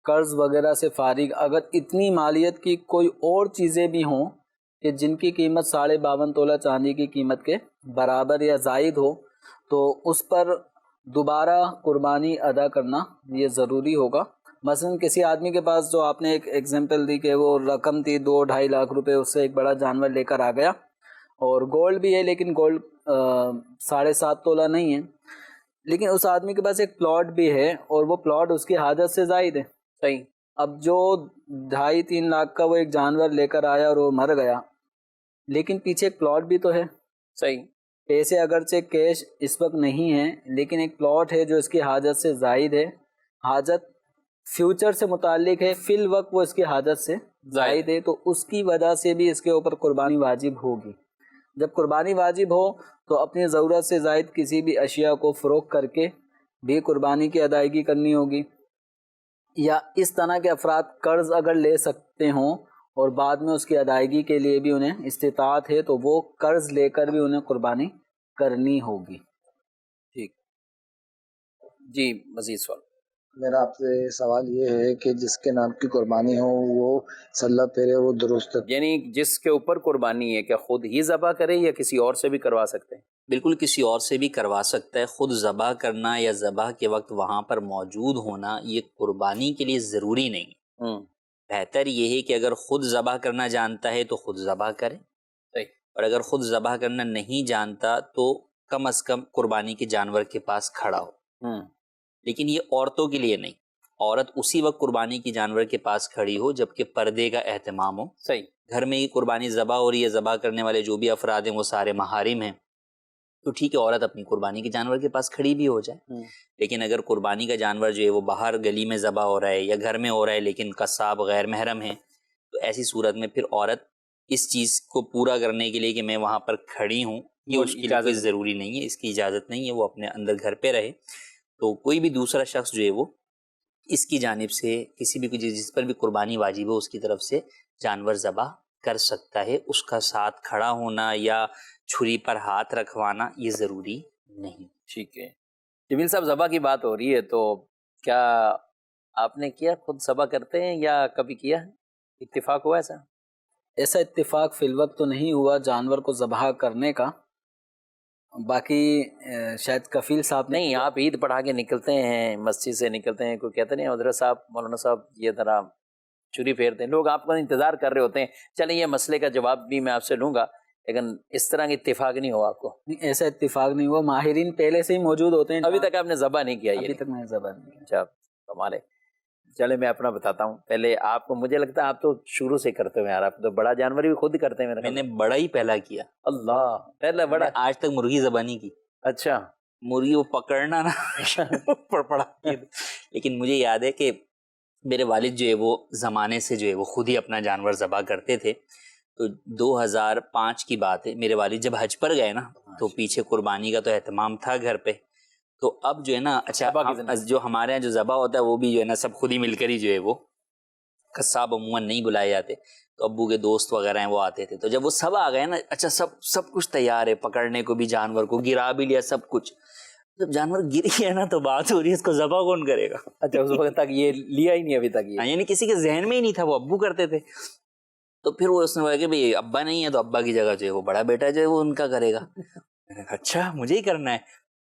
قرض وغیرہ سے فارغ اگر اتنی مالیت کی کوئی اور چیزیں بھی ہوں کہ جن کی قیمت 52.5 تولہ چاندی کی قیمت کے برابر یا زائد ہو، تو اس پر دوبارہ قربانی ادا کرنا یہ ضروری ہوگا. مثلا کسی آدمی کے پاس، جو آپ نے ایک ایگزامپل دی کہ وہ رقم تھی 2-2.5 لاکھ روپے، اس سے ایک بڑا جانور لے کر آ گیا، اور گولڈ بھی ہے لیکن گولڈ 7.5 تولہ نہیں ہے، لیکن اس آدمی کے پاس ایک پلاٹ بھی ہے اور وہ پلاٹ اس کی حاجت سے زائد ہے. صحیح. اب جو 2.5-3 لاکھ کا وہ ایک جانور لے کر آیا اور وہ مر گیا، لیکن پیچھے ایک پلاٹ بھی تو ہے. صحیح. پیسے اگرچہ کیش اس وقت نہیں ہے، لیکن ایک پلاٹ ہے جو اس کی حاجت سے زائد ہے، حاجت فیوچر سے متعلق ہے، فی الوقت وہ اس کی حاجت سے زائد ہے، تو اس کی وجہ سے بھی اس کے اوپر قربانی واجب ہوگی. جب قربانی واجب ہو تو اپنی ضرورت سے زائد کسی بھی اشیاء کو فروخت کر کے بھی قربانی کی ادائیگی کرنی ہوگی. یا اس طرح کے افراد قرض اگر لے سکتے ہوں اور بعد میں اس کی ادائیگی کے لیے بھی انہیں استطاعت ہے، تو وہ قرض لے کر بھی انہیں قربانی کرنی ہوگی. ٹھیک. جی، مزید سوال. میرا آپ سے سوال یہ ہے کہ جس کے نام کی قربانی ہو وہ سلہ پھیرے وہ درست ہے؟ یعنی جس کے اوپر قربانی ہے کیا خود ہی ذبح کرے یا کسی اور سے بھی کروا سکتے ہیں؟ بالکل کسی اور سے بھی کروا سکتا ہے. خود ذبح کرنا یا ذبح کے وقت وہاں پر موجود ہونا یہ قربانی کے لیے ضروری نہیں. بہتر یہ ہے کہ اگر خود ذبح کرنا جانتا ہے تو خود ذبح کرے، اور اگر خود ذبح کرنا نہیں جانتا تو کم از کم قربانی کے جانور کے پاس کھڑا ہو. لیکن یہ عورتوں کے لیے نہیں. عورت اسی وقت قربانی کی جانور کے پاس کھڑی ہو جبکہ پردے کا اہتمام ہو. صحیح. گھر میں ہی قربانی ذبح ہو رہی ہے، ذبح کرنے والے جو بھی افراد ہیں وہ سارے محارم ہیں، تو ٹھیک ہے عورت اپنی قربانی کے جانور کے پاس کھڑی بھی ہو جائے. لیکن اگر قربانی کا جانور جو ہے وہ باہر گلی میں ذبح ہو رہا ہے یا گھر میں ہو رہا ہے لیکن قصاب غیر محرم ہے، تو ایسی صورت میں پھر عورت اس چیز کو پورا کرنے کے لیے کہ میں وہاں پر کھڑی ہوں یہ اس کی اجازت ضروری نہیں ہے، اس کی اجازت نہیں ہے، وہ اپنے اندر گھر پہ رہے. تو کوئی بھی دوسرا شخص جو ہے وہ اس کی جانب سے کسی بھی جس پر بھی قربانی واجب ہو اس کی طرف سے جانور ذبح کر سکتا ہے. اس کا ساتھ کھڑا ہونا یا چھری پر ہاتھ رکھوانا یہ ضروری نہیں. ٹھیک ہے. جمیل صاحب ذبح کی بات ہو رہی ہے تو کیا آپ نے کیا خود ذبح کرتے ہیں یا کبھی کیا اتفاق ہوا ایسا؟ ایسا اتفاق فی الوقت تو نہیں ہوا جانور کو ذبح کرنے کا. باقی شاید کفیل صاحب نہیں، آپ عید پڑھا کے نکلتے ہیں مسجد سے نکلتے ہیں، کوئی کہتے نہیں حضرت صاحب مولانا صاحب یہ ذرا چھری پھیرتے ہیں، لوگ آپ کا انتظار کر رہے ہوتے ہیں. چلیں یہ مسئلے کا جواب بھی میں آپ سے لوں گا لیکن اس طرح کا اتفاق نہیں ہوا آپ کو؟ ایسا اتفاق نہیں ہوا، ماہرین پہلے سے ہی موجود ہوتے ہیں. ابھی تک آپ نے ذبح نہیں کیا؟ ابھی تک میں نے ذبح نہیں کیا. اچھا ہمارے چلے میں اپنا بتاتا ہوں. پہلے آپ کو مجھے لگتا ہے آپ تو شروع سے کرتے ہوئے یار، آپ تو بڑا جانور بھی خود کرتے ہیں. میں نے بڑا ہی پہلا کیا. اللہ، پہلا بڑا. آج تک مرغی ذبح نہیں کی. اچھا. مرغی وہ پکڑنا نا پڑا. لیکن مجھے یاد ہے کہ میرے والد جو ہے وہ زمانے سے جو ہے وہ خود ہی اپنا جانور ذبح کرتے تھے. تو 2005 کی بات ہے، میرے والد جب حج پر گئے نا تو پیچھے قربانی کا تو اہتمام تھا گھر پہ. تو اب جو ہے نا اچھا جو ہمارے یہاں جو ذبح ہوتا ہے وہ بھی جو ہے نا سب خود ہی مل کر ہی جو ہے وہ، قصاب عموماً نہیں بلائے جاتے، تو ابو کے دوست وغیرہ ہیں وہ آتے تھے. تو جب وہ سب آ گئے نا، اچھا سب کچھ تیار ہے، پکڑنے کو بھی جانور کو گرا بھی لیا سب کچھ. جب جانور گر گیا نا تو بات ہو رہی ہے اس کو ذبح کون کرے گا. اچھا اس وقت تک یہ لیا ہی نہیں ابھی تک؟ یہ یعنی کسی کے ذہن میں ہی نہیں تھا، وہ ابو کرتے تھے. تو پھر وہ اس نے بولا کہ بھائی ابا نہیں ہے تو ابا کی جگہ جو ہے وہ بڑا بیٹا جو ہے وہ ان کا کرے گا. میں نے کہا اچھا مجھے ہی کرنا ہے.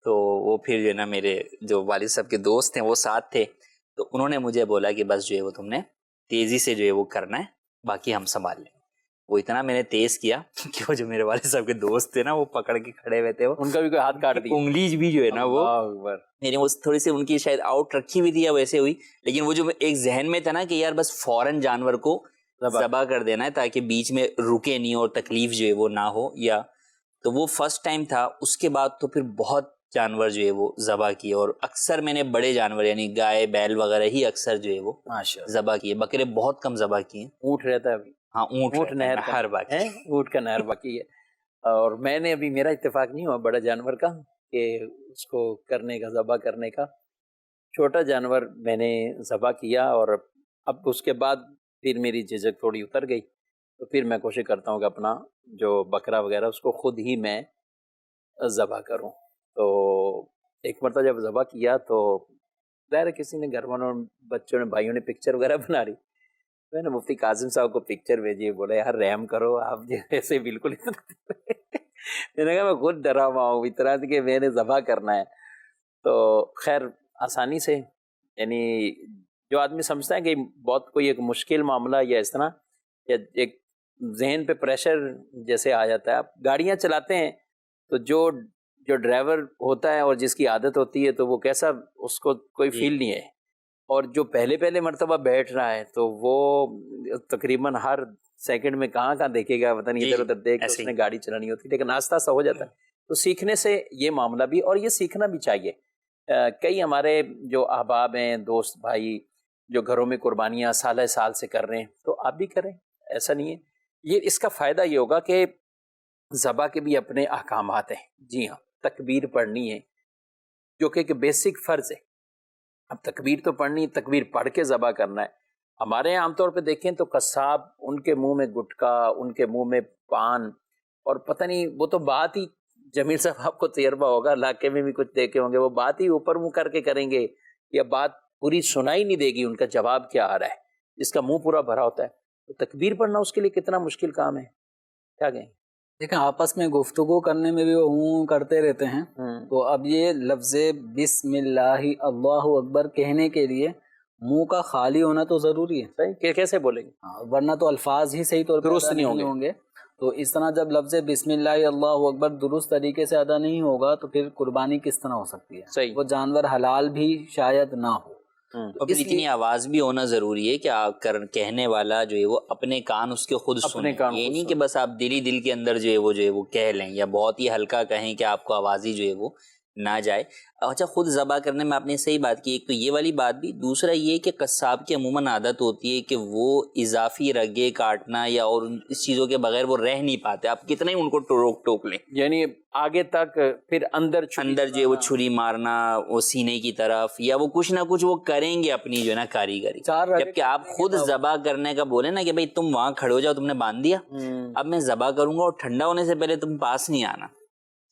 تو وہ پھر جو ہے نا میرے جو والد صاحب کے دوست ہیں وہ ساتھ تھے، تو انہوں نے مجھے بولا کہ بس جو ہے وہ تم نے تیزی سے جو ہے وہ کرنا ہے، باقی ہم سنبھال لیں. وہ اتنا میں نے تیز کیا کہ وہ جو میرے والد صاحب کے دوست تھے نا وہ پکڑ کے کھڑے ہوئے تھے، ان کا بھی کوئی ہاتھ کاٹ دیا، انگلی بھی جو ہے نا وہ میری وہ تھوڑی سی ان کی شاید آؤٹ رکھی ہوئی تھی یا ویسے ہوئی. لیکن وہ جو ایک ذہن میں تھا نا کہ یار بس فوراً جانور کو ذبح کر دینا ہے تاکہ بیچ میں رکے نہیں اور تکلیف جو ہے وہ نہ ہو. یا تو وہ فرسٹ ٹائم تھا. اس کے بعد تو پھر بہت جانور جو ہے وہ ذبح کیے، اور اکثر میں نے بڑے جانور یعنی گائے بیل وغیرہ ہی اکثر جو ہے وہ ذبح کیے. بکرے بہت کم ذبح کیے. اونٹ رہتا ہے ابھی؟ ہاں اونٹ نہر ہر باقی ہے، اونٹ کا نہر باقی ہے. اور میں نے ابھی میرا اتفاق نہیں ہوا بڑا جانور کا کہ اس کو کرنے کا، ذبح کرنے کا. چھوٹا جانور میں نے ذبح کیا اور اب اس کے بعد پھر میری جھجک تھوڑی اتر گئی. تو پھر میں کوشش کرتا ہوں کہ اپنا جو بکرا وغیرہ اس کو خود ہی میں ذبح کروں. تو ایک مرتبہ جب ذبح کیا تو ظاہر کسی نے گھر والوں بچوں نے بھائیوں نے پکچر وغیرہ بنا رہی. میں نے مفتی کاظم صاحب کو پکچر بھیجی، بولے یار رحم کرو آپ جیسے بالکل. میں نے کہا میں خود ڈرا ہوا ہوں اتنا کہ میں نے ذبح کرنا ہے. تو خیر آسانی سے، یعنی جو آدمی سمجھتا ہے کہ بہت کوئی ایک مشکل معاملہ یا اس طرح یا ایک ذہن پہ پریشر جیسے آ جاتا ہے. آپ گاڑیاں چلاتے ہیں تو جو ڈرائیور ہوتا ہے اور جس کی عادت ہوتی ہے تو وہ کیسا اس کو کوئی فیل نہیں ہے، اور جو پہلے مرتبہ بیٹھ رہا ہے تو وہ تقریباً ہر سیکنڈ میں کہاں دیکھے گا، پتہ نہیں ادھر ادھر دیکھ اس نے گاڑی چلانی ہوتی ہے. لیکن آہستہ آہستہ ہو جاتا ہے. تو سیکھنے سے یہ معاملہ بھی، اور یہ سیکھنا بھی چاہیے. کئی ہمارے جو احباب ہیں، دوست بھائی جو گھروں میں قربانیاں سال سے کر رہے ہیں، تو آپ بھی کریں، ایسا نہیں ہے. یہ اس کا فائدہ یہ ہوگا کہ ذبح کے بھی اپنے احکامات ہیں. جی ہاں، تکبیر پڑھنی ہے جو کہ ایک بیسک فرض ہے. اب تکبیر تو پڑھنی، تکبیر پڑھ کے ذبح کرنا ہے. ہمارے یہاں عام طور پہ دیکھیں تو قصاب ان کے منہ میں گٹکا، ان کے منہ میں پان، اور پتہ نہیں وہ تو بات ہی، جمیل صاحب آپ کو تجربہ ہوگا، علاقے میں بھی کچھ دیکھے ہوں گے، وہ بات ہی اوپر منہ کر کے کریں گے یا بات پوری سنائی نہیں دے گی ان کا جواب کیا آ رہا ہے، جس کا منہ پورا بھرا ہوتا ہے، تو تکبیر پڑھنا اس کے لیے کتنا مشکل کام ہے، کیا کہیں؟ دیکھیں آپس میں گفتگو کرنے میں بھی وہ ہوں کرتے رہتے ہیں، تو اب یہ لفظ بسم اللہ اللہ اکبر کہنے کے لیے منہ کا خالی ہونا تو ضروری ہے، صحیح کہ کیسے بولیں گے؟ ورنہ تو الفاظ ہی صحیح طور پر درست ادا نہیں نہیں ہوں ہوں گے۔ تو اس طرح جب لفظ بسم اللہ اللہ اکبر درست طریقے سے ادا نہیں ہوگا تو پھر قربانی کس طرح ہو سکتی ہے؟ صحیح۔ وہ جانور حلال بھی شاید نہ ہو۔ اور پھر اتنی آواز بھی ہونا ضروری ہے کہ کہنے والا جو ہے وہ اپنے کان اس کے خود سنیں، یہ نہیں کہ بس آپ دل کے اندر جو ہے وہ کہہ لیں یا بہت ہی ہلکا کہیں کہ آپ کو آواز ہی جو ہے وہ نہ جائے۔ اچھا، خود ذبح کرنے میں آپ نے صحیح بات کی، ایک تو یہ والی بات بھی، دوسرا یہ کہ قصاب کی عموماً عادت ہوتی ہے کہ وہ اضافی رگے کاٹنا یا اور اس چیزوں کے بغیر وہ رہ نہیں پاتے، آپ کتنا ہی ان کو روک ٹوک لیں، یعنی آگے تک پھر اندر جو ہے وہ چھری مارنا وہ سینے کی طرف، یا وہ کچھ نہ کچھ وہ کریں گے اپنی جو ہے نا کاریگری، جبکہ آپ خود ذبح کرنے کا بولے نا کہ بھائی تم وہاں کھڑے ہو جاؤ، تم نے باندھ دیا، اب میں ذبح کروں گا اور ٹھنڈا ہونے سے پہلے تم پاس نہیں آنا،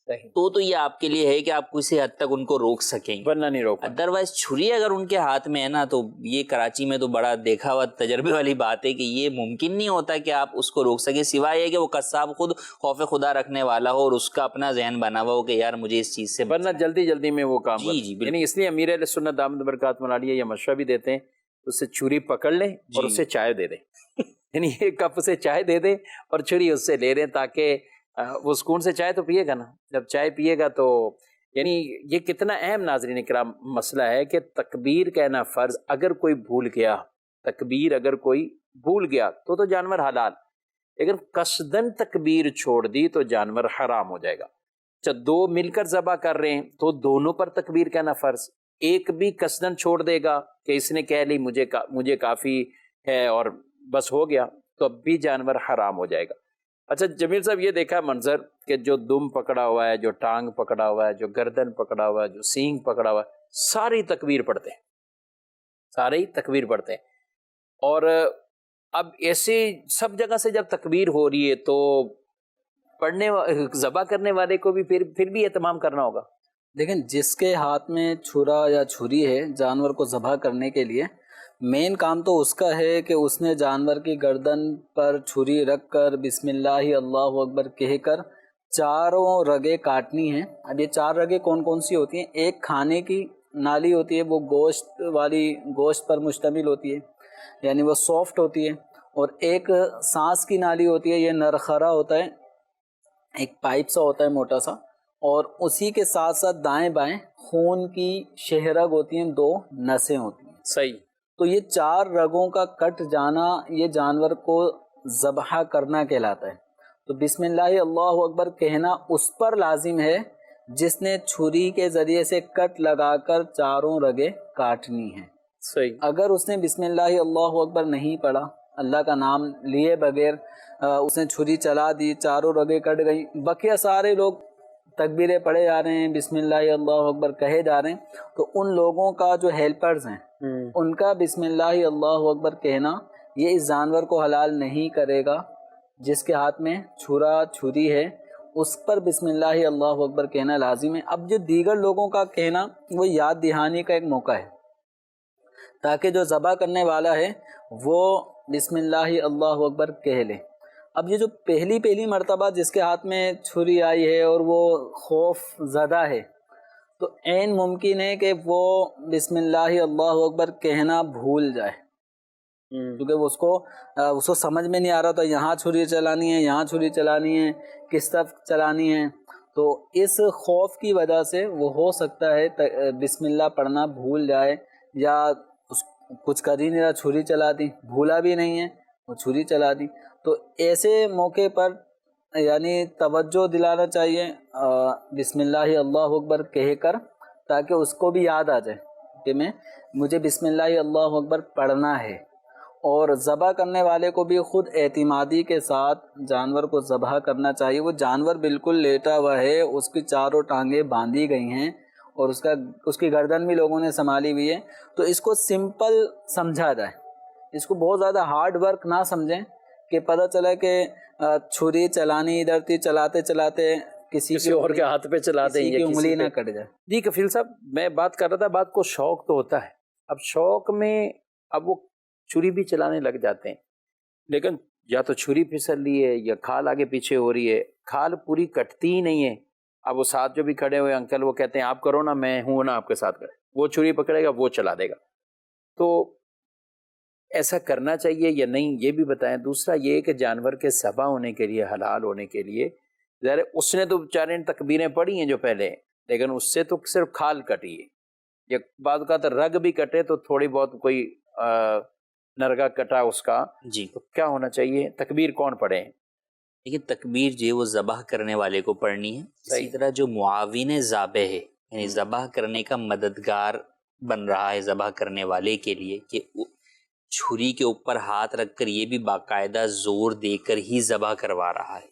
تو یہ آپ کے لیے ہے کہ آپ کسی حد تک ان کو روک سکیں گے، ورنہ نہیں روک۔ ادروائز چھری اگر ان کے ہاتھ میں ہے نا، تو یہ کراچی میں تو بڑا دیکھا ہوا تجربے والی بات ہے کہ یہ ممکن نہیں ہوتا کہ آپ اس کو روک سکیں، سوائے یہ کہ وہ قصاب خود خوف خدا رکھنے والا ہو اور اس کا اپنا ذہن بنا ہوا ہو کہ یار مجھے اس چیز سے ورنہ جلدی جلدی میں وہ کام جی بالکل، یعنی اس لیے امیر اہل سنت دامت برکاتہ عالیہ یہ مشورہ بھی دیتے ہیں، اس سے چھری پکڑ لیں اور اس سے چائے دے دیں، یعنی ایک کپ سے چائے دے دیں اور چھری اس سے لے لیں، تاکہ وہ سکون سے چائے تو پیے گا نا، جب چائے پیے گا تو یعنی یہ کتنا اہم ناظرین کرام مسئلہ ہے کہ تکبیر کہنا فرض، اگر کوئی بھول گیا، تکبیر اگر کوئی بھول گیا تو جانور حلال، لیکن قصدن تکبیر چھوڑ دی تو جانور حرام ہو جائے گا۔ جب دو مل کر ذبح کر رہے ہیں تو دونوں پر تکبیر کہنا فرض، ایک بھی قصدن چھوڑ دے گا کہ اس نے کہہ لی مجھے کافی ہے اور بس ہو گیا، تو اب بھی جانور حرام ہو جائے گا۔ اچھا جمیل صاحب، یہ دیکھا منظر کہ جو دم پکڑا ہوا ہے، جو ٹانگ پکڑا ہوا ہے، جو گردن پکڑا ہوا ہے، جو سینگ پکڑا ہوا ہے، ساری تکبیر پڑھتے ہیں، سارے ہی تکبیر پڑھتے ہیں، اور اب ایسے سب جگہ سے جب تکبیر ہو رہی ہے تو ذبح کرنے والے کو بھی پھر بھی اہتمام کرنا ہوگا۔ لیکن جس کے ہاتھ میں چھرا یا چھری ہے جانور کو ذبح کرنے کے لیے، مین کام تو اس کا ہے کہ اس نے جانور کی گردن پر چھری رکھ کر بسم اللہ اللہ اکبر کہہ کر چاروں رگیں کاٹنی ہیں۔ اب یہ چار رگیں کون کون سی ہوتی ہیں؟ ایک کھانے کی نالی ہوتی ہے، وہ گوشت پر مشتمل ہوتی ہے، یعنی وہ سافٹ ہوتی ہے، اور ایک سانس کی نالی ہوتی ہے، یہ نرخرا ہوتا ہے، ایک پائپ سا ہوتا ہے موٹا سا، اور اسی کے ساتھ ساتھ دائیں بائیں خون کی شہرگ ہوتی ہیں، دو نسیں ہوتی ہیں۔ صحیح۔ تو یہ چار رگوں کا کٹ جانا یہ جانور کو ذبح کرنا کہلاتا ہے۔ تو بسم اللہ اللہ اکبر کہنا اس پر لازم ہے جس نے چھری کے ذریعے سے کٹ لگا کر چاروں رگیں کاٹنی ہیں۔ صحیح۔ اگر اس نے بسم اللہ اللہ اکبر نہیں پڑھا، اللہ کا نام لیے بغیر اس نے چھری چلا دی، چاروں رگیں کٹ گئیں، بقیہ سارے لوگ تکبیریں پڑھے جا رہے ہیں، بسم اللہ اللہ اکبر کہے جا رہے ہیں، تو ان لوگوں کا جو ہیلپرز ہیں ان کا بسم اللہ اللہ اکبر کہنا یہ اس جانور کو حلال نہیں کرے گا۔ جس کے ہاتھ میں چھری ہے اس پر بسم اللہ اللہ اکبر کہنا لازم ہے۔ اب جو دیگر لوگوں کا کہنا وہ یاد دہانی کا ایک موقع ہے، تاکہ جو ذبح کرنے والا ہے وہ بسم اللہ اللہ اکبر کہہ لے۔ اب یہ جو پہلی مرتبہ جس کے ہاتھ میں چھری آئی ہے اور وہ خوف زدہ ہے، تو عین ممکن ہے کہ وہ بسم اللہ اللہ اکبر کہنا بھول جائے، کیونکہ اس کو سمجھ میں نہیں آ رہا تھا یہاں چھری چلانی ہے، یہاں چھری چلانی ہے، کس طرف چلانی ہے، تو اس خوف کی وجہ سے وہ ہو سکتا ہے بسم اللہ پڑھنا بھول جائے، یا کچھ کر ہی نہیں رہا، چھری چلا دی، بھولا بھی نہیں ہے وہ چھری چلا دی۔ تو ایسے موقع پر یعنی توجہ دلانا چاہیے بسم اللہ اللہ اکبر کہہ کر، تاکہ اس کو بھی یاد آ جائے کہ مجھے بسم اللہ اللہ اکبر پڑھنا ہے۔ اور ذبح کرنے والے کو بھی خود اعتمادی کے ساتھ جانور کو ذبح کرنا چاہیے۔ وہ جانور بالکل لیٹا ہوا ہے، اس کی چاروں ٹانگیں باندھی گئی ہیں اور اس کی گردن بھی لوگوں نے سنبھالی ہوئی ہے، تو اس کو سمپل سمجھا جائے، اس کو بہت زیادہ ہارڈ ورک نہ سمجھیں کہ پتہ چلا کہ چھری چلانی ادھر تھی، چلاتے چلاتے کسی اور کے ہاتھ پہ چلا دیں کی انگلی نہ کٹ جائے۔ جی کفیل صاحب، میں بات کر رہا تھا، بات کو شوق تو ہوتا ہے اب شوق میں اب وہ چھری بھی چلانے لگ جاتے ہیں، لیکن یا تو چھری پھسل رہی ہے یا کھال آگے پیچھے ہو رہی ہے، کھال پوری کٹتی ہی نہیں ہے۔ اب وہ ساتھ جو بھی کھڑے ہوئے انکل وہ کہتے ہیں آپ کرو نا، میں ہوں نا آپ کے ساتھ کرے، وہ چھری پکڑے گا وہ چلا دے گا۔ تو ایسا کرنا چاہیے یا نہیں یہ بھی بتائیں۔ دوسرا یہ کہ جانور کے ذبح ہونے کے لیے، حلال ہونے کے لیے، ظاہر اس نے تو بیچارے تکبیریں پڑھی ہیں جو پہلے، لیکن اس سے تو صرف کھال کٹی ہے، یا بعض اوقات رگ بھی کٹے تو تھوڑی بہت کوئی نرگا کٹا اس کا، جی تو کیا ہونا چاہیے؟ تکبیر کون پڑھے؟ لیکن تکبیر جو ہے وہ ذبح کرنے والے کو پڑھنی ہے۔ اسی طرح جو معاون ذابح ہے، یعنی ذبح کرنے کا مددگار بن رہا ہے ذبح کرنے والے کے لیے، کہ چھری کے اوپر ہاتھ رکھ کر یہ بھی باقاعدہ زور دے کر ہی ذبح کروا رہا ہے،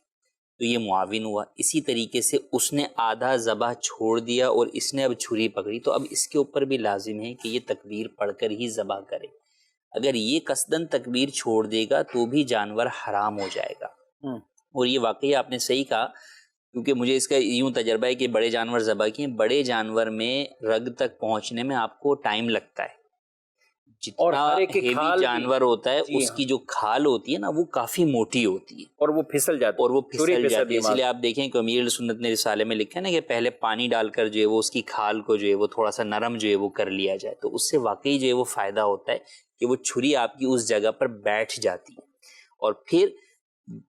تو یہ معاون ہوا۔ اسی طریقے سے اس نے آدھا ذبح چھوڑ دیا اور اس نے اب چھری پکڑی، تو اب اس کے اوپر بھی لازم ہے کہ یہ تکبیر پڑھ کر ہی ذبح کرے۔ اگر یہ قصداً تکبیر چھوڑ دے گا تو بھی جانور حرام ہو جائے گا۔ اور یہ واقعی آپ نے صحیح کہا، کیونکہ مجھے اس کا یوں تجربہ ہے کہ بڑے جانور ذبح کیے، بڑے جانور میں رگ تک پہنچنے میں آپ کو ٹائم لگتا ہے۔ اور جتنا ہر ایک کی ہیوی کھال جانور ہوتا ہے جی اس کی جو کھال ہوتی ہے نا وہ کافی موٹی ہوتی ہے اور وہ پھسل جاتی ہے، اور وہ چھری پھسل جاتی ہے۔ ہے۔ اس لیے آپ دیکھیں کہ امیر سنت نے رسالے میں لکھا ہے نا کہ پہلے پانی ڈال کر جو ہے وہ اس کی کھال کو جو ہے وہ تھوڑا سا نرم جو ہے وہ کر لیا جائے، تو اس سے واقعی جو ہے وہ فائدہ ہوتا ہے کہ وہ چھری آپ کی اس جگہ پر بیٹھ جاتی ہے۔ اور پھر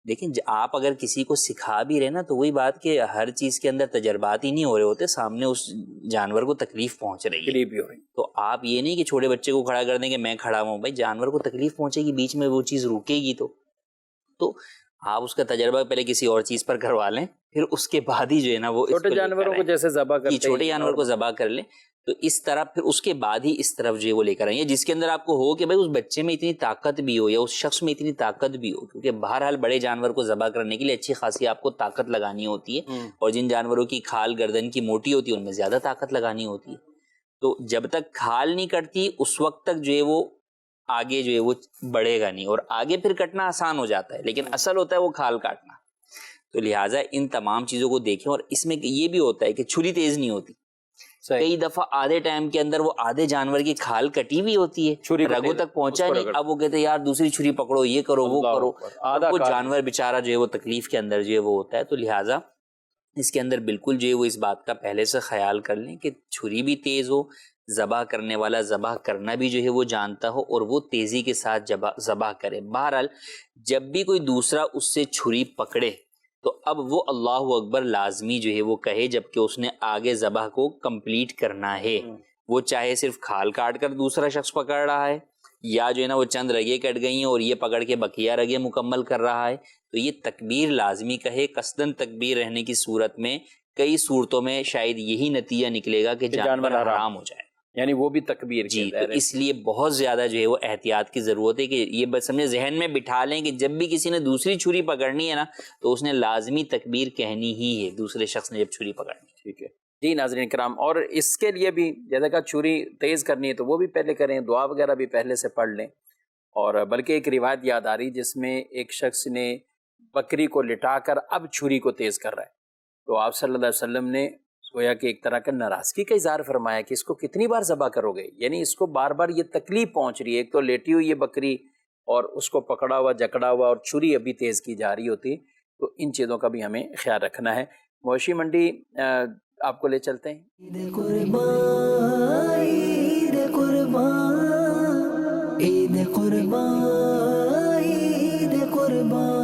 دیکھیں آپ اگر کسی کو سکھا بھی رہے نا تو وہی بات کہ ہر چیز کے اندر تجربات ہی نہیں ہو رہے ہوتے، سامنے اس جانور کو تکلیف پہنچ رہی ہے، قریب ہی ہو رہی۔ تو آپ یہ نہیں کہ چھوٹے بچے کو کھڑا کر دیں کہ میں کھڑا ہوں، بھائی جانور کو تکلیف پہنچے گی، بیچ میں وہ چیز رکے گی، تو آپ اس کا تجربہ پہلے کسی اور چیز پر کروا لیں، پھر اس کے بعد ہی جو ہے نا وہ چھوٹے جانوروں کو جیسے ذبح کرتے ہیں، چھوٹے جانور کو ذبح کر لیں، تو اس طرح پھر اس کے بعد ہی اس طرف جو ہے وہ لے کر آئیں، جس کے اندر آپ کو ہو کہ بھائی اس بچے میں اتنی طاقت بھی ہو یا اس شخص میں اتنی طاقت بھی ہو، کیونکہ بہرحال بڑے جانور کو ذبح کرنے کے لیے اچھی خاصی آپ کو طاقت لگانی ہوتی ہے، اور جن جانوروں کی کھال گردن کی موٹی ہوتی ہے ان میں زیادہ طاقت لگانی ہوتی ہے، تو جب تک کھال نہیں کٹتی اس وقت تک جو ہے وہ آگے جو ہے وہ بڑھے گا نہیں، اور آگے پھر کٹنا آسان ہو جاتا ہے، لیکن اصل ہوتا ہے وہ کھال کاٹنا۔ تو لہٰذا ان تمام چیزوں کو دیکھیں، اور اس میں یہ بھی ہوتا ہے کہ چھری تیز نہیں ہوتی، کئی دفعہ آدھے ٹائم کے اندر وہ آدھے جانور کی کھال کٹی ہوئی ہوتی ہے، رگوں تک پہنچا نہیں، اب وہ کہتے ہیں یار دوسری چھری پکڑو، یہ کرو وہ کرو، وہ جانور بیچارہ جو ہے وہ تکلیف کے اندر جو ہے وہ ہوتا ہے۔ تو لہٰذا اس کے اندر بالکل جو ہے وہ اس بات کا پہلے سے خیال کر لیں کہ چھری بھی تیز ہو، ذبح کرنے والا ذبح کرنا بھی جو ہے وہ جانتا ہو، اور وہ تیزی کے ساتھ ذبح کرے۔ بہرحال جب بھی کوئی دوسرا اس سے چھری پکڑے تو اب وہ اللہ اکبر لازمی جو ہے وہ کہے، جبکہ اس نے آگے ذبح کو کمپلیٹ کرنا ہے، وہ چاہے صرف کھال کاٹ کر دوسرا شخص پکڑ رہا ہے، یا جو ہے نا وہ چند رگیں کٹ گئی ہیں اور یہ پکڑ کے بقیہ رگیں مکمل کر رہا ہے، تو یہ تکبیر لازمی کہے۔ قصداً تکبیر رہنے کی صورت میں کئی صورتوں میں شاید یہی نتیجہ نکلے گا کہ جانور حرام ہو جائے، یعنی وہ بھی تکبیر جی۔ تو اس لیے بہت زیادہ جو ہے وہ احتیاط کی ضرورت ہے کہ یہ بس سمجھے ذہن میں بٹھا لیں کہ جب بھی کسی نے دوسری چھری پکڑنی ہے نا تو اس نے لازمی تکبیر کہنی ہی ہے، دوسرے شخص نے جب چھری پکڑنی ہے۔ ٹھیک ہے جی ناظرین کرام، اور اس کے لیے بھی جیسا کہ چھری تیز کرنی ہے تو وہ بھی پہلے کریں، دعا وغیرہ بھی پہلے سے پڑھ لیں۔ اور بلکہ ایک روایت یاد آ رہی جس میں ایک شخص نے بکری کو لٹا کر اب چھری کو تیز کر رہا ہے، تو آپ صلی اللہ علیہ وسلم نے گویا کہ ایک طرح کا ناراضگی کا اظہار فرمایا کہ اس کو کتنی بار ذبح کرو گے، یعنی اس کو بار بار یہ تکلیف پہنچ رہی ہے، ایک تو لیٹی ہوئی ہے بکری اور اس کو پکڑا ہوا جکڑا ہوا اور چھری ابھی تیز کی جا رہی ہوتی، تو ان چیزوں کا بھی ہمیں خیال رکھنا ہے۔ مویشی منڈی آپ کو لے چلتے ہیں۔ عید قربان، عید قربان، عید قربان، عید قربان۔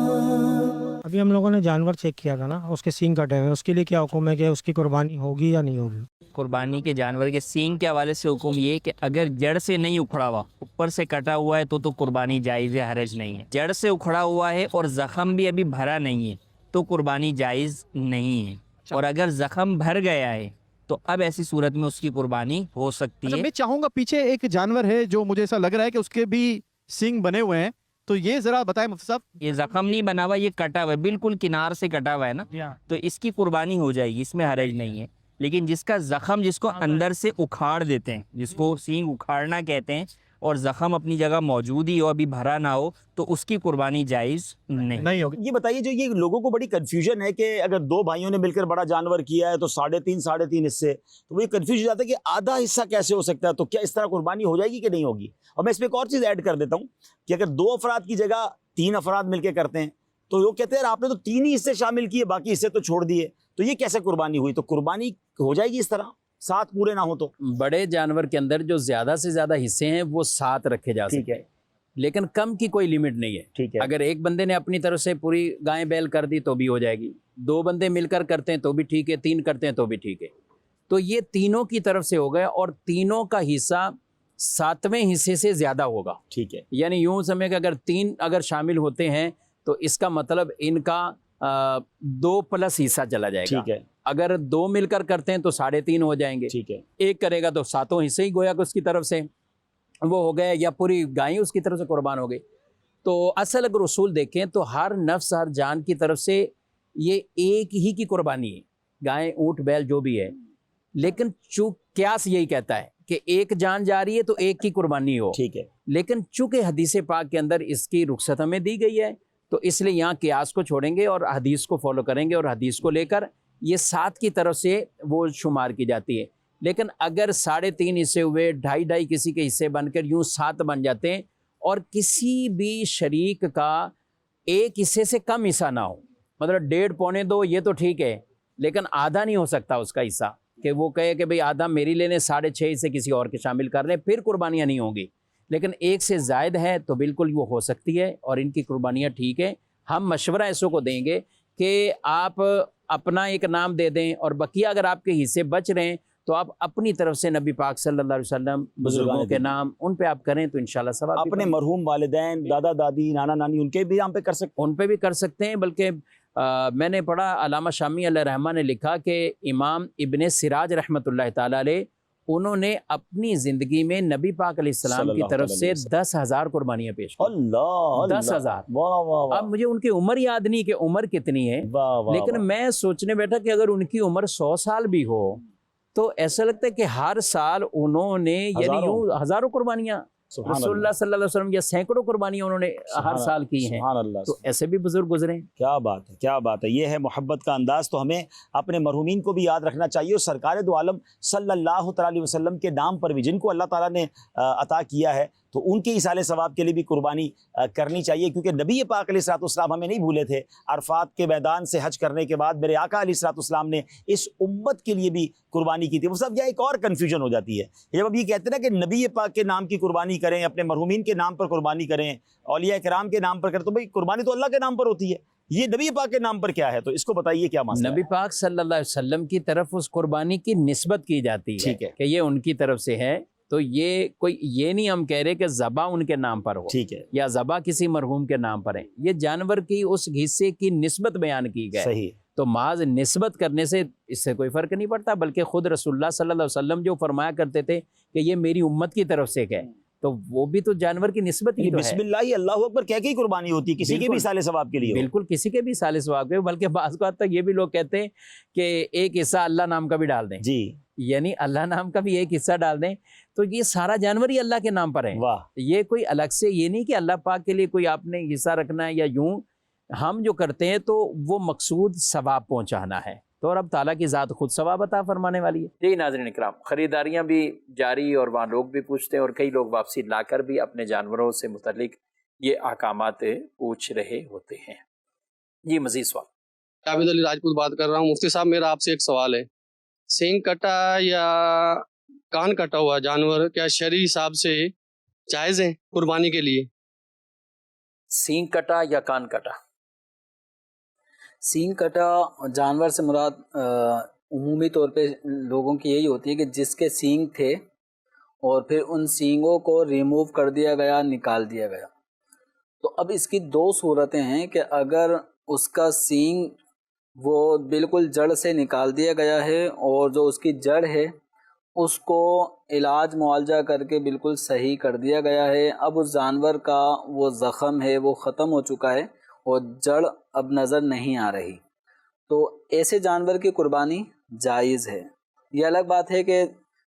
ابھی ہم لوگوں نے جانور چیک کیا تھا نا، اس کے سینگ کٹے ہوئے، اس کے لیے کیا حکم ہے کہ اس کی قربانی ہوگی یا نہیں ہوگی؟ قربانی کے جانور کے سینگ کے حوالے سے حکم یہ کہ اگر جڑ سے نہیں اکھڑا ہوا، اوپر سے کٹا ہوا ہے تو قربانی جائز ہے، حرج نہیں ہے۔ جڑ سے اکھڑا ہوا ہے اور زخم بھی ابھی بھرا نہیں ہے تو قربانی جائز نہیں ہے، اور اگر زخم بھر گیا ہے تو اب ایسی صورت میں اس کی قربانی ہو سکتی ہے۔ میں چاہوں گا پیچھے ایک جانور ہے جو مجھے ایسا لگ رہا ہے کہ اس کے بھی سینگ بنے ہوئے ہیں، تو یہ ذرا بتائیں مفتی صاحب۔ یہ زخم نہیں بنا ہوا، یہ کٹا ہوا ہے، بالکل کنار سے کٹا ہوا ہے نا، تو اس کی قربانی ہو جائے گی، اس میں حرج نہیں ہے۔ لیکن جس کا زخم، جس کو اندر سے اکھاڑ دیتے ہیں، جس کو سینگ اکھاڑنا کہتے ہیں، اور زخم اپنی جگہ موجود ہی ہو, ابھی بھرا نہ ہو, تو اس کی قربانی جائز نہیں ہوگی. یہ بتائیے جو یہ لوگوں کو بڑی کنفیوژن ہے کہ اگر دو بھائیوں نے مل کر بڑا جانور کیا ہے تو 3.5 حصے, تو وہ یہ کنفیوژ ہو جاتا ہے کہ آدھا حصہ کیسے ہو سکتا ہے, تو کیا اس طرح قربانی ہو جائے گی کہ نہیں ہوگی؟ اور میں اس میں ایک اور چیز ایڈ کر دیتا ہوں کہ اگر 2 افراد کی جگہ 3 افراد مل کے کرتے ہیں تو وہ کہتے ہیں آپ نے تو 3 ہی حصے شامل کیے, باقی حصے تو چھوڑ دیے, تو یہ کیسے قربانی ہوئی؟ تو قربانی ہو جائے گی اس طرح 7 پورے نہ ہو تو؟ بڑے جانور کے اندر جو زیادہ سے زیادہ حصے ہیں وہ 7 رکھے جا سکتے ہیں, لیکن کم کی کوئی لیمٹ نہیں ہے. ٹھیک ہے, اگر ایک بندے نے اپنی طرف سے پوری گائیں بیل کر دی تو بھی ہو جائے گی, 2 بندے مل کر کرتے ہیں تو بھی ٹھیک ہے, 3 کرتے ہیں تو بھی ٹھیک ہے. تو یہ تینوں کی طرف سے ہو گئے اور تینوں کا حصہ 7ویں حصے سے زیادہ ہوگا. ٹھیک ہے, یعنی یوں سمجھے کہ اگر 3 اگر شامل ہوتے ہیں تو اس کا مطلب ان کا 2 پلس حصہ چلا جائے گا. ٹھیک ہے, اگر 2 مل کر کرتے ہیں تو 3.5 ہو جائیں گے. ٹھیک ہے, ایک کرے گا تو 7 حصے ہی گویا کہ اس کی طرف سے وہ ہو گئے, یا پوری گائیں اس کی طرف سے قربان ہو گئی. تو اصل اگر اصول دیکھیں تو ہر نفس ہر جان کی طرف سے یہ ایک ہی کی قربانی ہے, گائیں اونٹ بیل جو بھی ہے, لیکن قیاس یہی کہتا ہے کہ ایک جان جا رہی ہے تو ایک کی قربانی ہو. ٹھیک ہے, لیکن چونکہ حدیث پاک کے اندر اس کی رخصت ہمیں دی گئی ہے تو اس لیے یہاں قیاس کو چھوڑیں گے اور حدیث کو فالو کریں گے, اور حدیث کو لے کر یہ 7 کی طرف سے وہ شمار کی جاتی ہے. لیکن اگر 3.5 حصے ہوئے, 2.5 کسی کے حصے بن کر یوں 7 بن جاتے ہیں, اور کسی بھی شریک کا ایک حصے سے کم حصہ نہ ہو, مطلب 1.5 پونے 2 یہ تو ٹھیک ہے, لیکن آدھا نہیں ہو سکتا اس کا حصہ, کہ وہ کہے کہ بھئی آدھا میری لے لیں, 6.5 حصے کسی اور کے شامل کر لیں, پھر قربانیاں نہیں ہوں گی. لیکن 1 سے زائد ہے تو بالکل وہ ہو سکتی ہے اور ان کی قربانیاں ٹھیک ہے. ہم مشورہ ایسوں کو دیں گے کہ آپ اپنا ایک نام دے دیں, اور بقیہ اگر آپ کے حصے بچ رہے ہیں تو آپ اپنی طرف سے نبی پاک صلی اللہ علیہ وسلم بزرگوں کے نام ان پہ آپ کریں تو انشاءاللہ ثواب. اپنے مرحوم والدین, دادا دادی, نانا نانی, ان کے بھی نام پہ کر سکتے ان پہ بھی کر سکتے ہیں. بلکہ میں نے پڑھا, علامہ شامی علیہ رحمہ نے لکھا کہ امام ابن سراج رحمۃ اللہ تعالیٰ علیہ, انہوں نے اپنی زندگی میں نبی پاک علیہ السلام کی طرف سے 10,000 قربانیاں پیش کی. اللہ 10,000. واہ واہ, اب مجھے ان کی عمر یاد نہیں کہ عمر کتنی ہے, لیکن میں سوچنے بیٹھا کہ اگر ان کی عمر 100 سال بھی ہو تو ایسا لگتا ہے کہ ہر سال انہوں نے یعنی یوں ہزاروں قربانیاں رسول اللہ صلی اللہ علیہ وسلم یا سینکڑوں قربانیاں انہوں نے ہر سال کی ہیں. تو ایسے بھی بزرگ گزرے ہیں. کیا بات ہے, کیا بات ہے. یہ ہے محبت کا انداز. تو ہمیں اپنے مرحومین کو بھی یاد رکھنا چاہیے, اور سرکار دو عالم صلی اللہ تعالیٰ علیہ وسلم کے نام پر بھی جن کو اللہ تعالیٰ نے عطا کیا ہے تو ان کے ایصال ثواب کے لیے بھی قربانی کرنی چاہیے, کیونکہ نبی پاک علیہ الصلوۃ والسلام ہمیں نہیں بھولے تھے. عرفات کے میدان سے حج کرنے کے بعد میرے آقا علیہ الصلوۃ والسلام نے اس امت کے لیے بھی قربانی کی تھی. وہ سب یہاں ایک اور کنفیوژن ہو جاتی ہے جب اب یہ کہتے ہیں نا کہ نبی پاک کے نام کی قربانی کریں, اپنے مرحومین کے نام پر قربانی کریں, اولیاء کرام کے نام پر کریں, تو بھئی قربانی تو اللہ کے نام پر ہوتی ہے, یہ نبی پاک کے نام پر کیا ہے؟ تو اس کو بتائیے کیا مسئلہ ہے. نبی پاک صلی اللہ علیہ وسلم کی طرف اس قربانی کی نسبت کی جاتی ہے کہ یہ ان کی طرف سے ہے, تو یہ کوئی یہ نہیں ہم کہہ رہے کہ ذبح ان کے نام پر ہو, ٹھیک ہے, یا ذبح کسی مرحوم کے نام پر ہے. یہ جانور کی اس حصے کی نسبت بیان کی گئی. صحیح. تو محض نسبت کرنے سے اس سے کوئی فرق نہیں پڑتا, بلکہ خود رسول اللہ صلی اللہ علیہ وسلم جو فرمایا کرتے تھے کہ یہ میری امت کی طرف سے ہے, تو وہ بھی تو جانور کی نسبت ہی تو ہے. بسم اللہ اللہ اکبر کہہ کے ہی قربانی ہوتی ہے, کسی کے بھی ایصال ثواب کے لیے. بالکل کسی کے بھی ایصال ثواب کے, بلکہ بعض اوقات تک یہ بھی لوگ کہتے ہیں کہ ایک حصہ اللہ نام کا بھی ڈال دیں. جی, یعنی اللہ نام کا بھی ایک حصہ ڈال دیں, تو یہ سارا جانور ہی اللہ کے نام پر ہے. واہ, یہ کوئی الگ سے یہ نہیں کہ اللہ پاک کے لیے کوئی آپ نے حصہ رکھنا ہے یا یوں. ہم جو کرتے ہیں تو وہ مقصود ثواب پہنچانا ہے, تو اور اب تعالیٰ کی ذات خود ثواب عطا فرمانے والی ہے. جی ناظرین اکرام, خریداریاں بھی جاری اور وہاں لوگ بھی پوچھتے ہیں, اور کئی لوگ واپسی لا کر بھی اپنے جانوروں سے متعلق یہ احکامات پوچھ رہے ہوتے ہیں. جی مزید سوال. عابد علی راجپوت بات کر رہا ہوں. مفتی صاحب میرا آپ سے ایک سوال ہے, سینگ کٹا یا کان کٹا ہوا جانور کیا شرعی حساب سے جائز ہیں قربانی کے لیے؟ سینگ کٹا یا کان کٹا؟ سینگ کٹا جانور سے مراد عمومی طور پہ لوگوں کی یہی ہوتی ہے کہ جس کے سینگ تھے اور پھر ان سینگوں کو ریموو کر دیا گیا, نکال دیا گیا. تو اب اس کی 2 صورتیں ہیں کہ اگر اس کا سینگ وہ بالکل جڑ سے نکال دیا گیا ہے اور جو اس کی جڑ ہے اس کو علاج معالجہ کر کے بالکل صحیح کر دیا گیا ہے, اب اس جانور کا وہ زخم ہے وہ ختم ہو چکا ہے اور جڑ اب نظر نہیں آ رہی, تو ایسے جانور کی قربانی جائز ہے. یہ الگ بات ہے کہ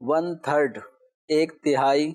1/3, 1/3,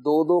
2-2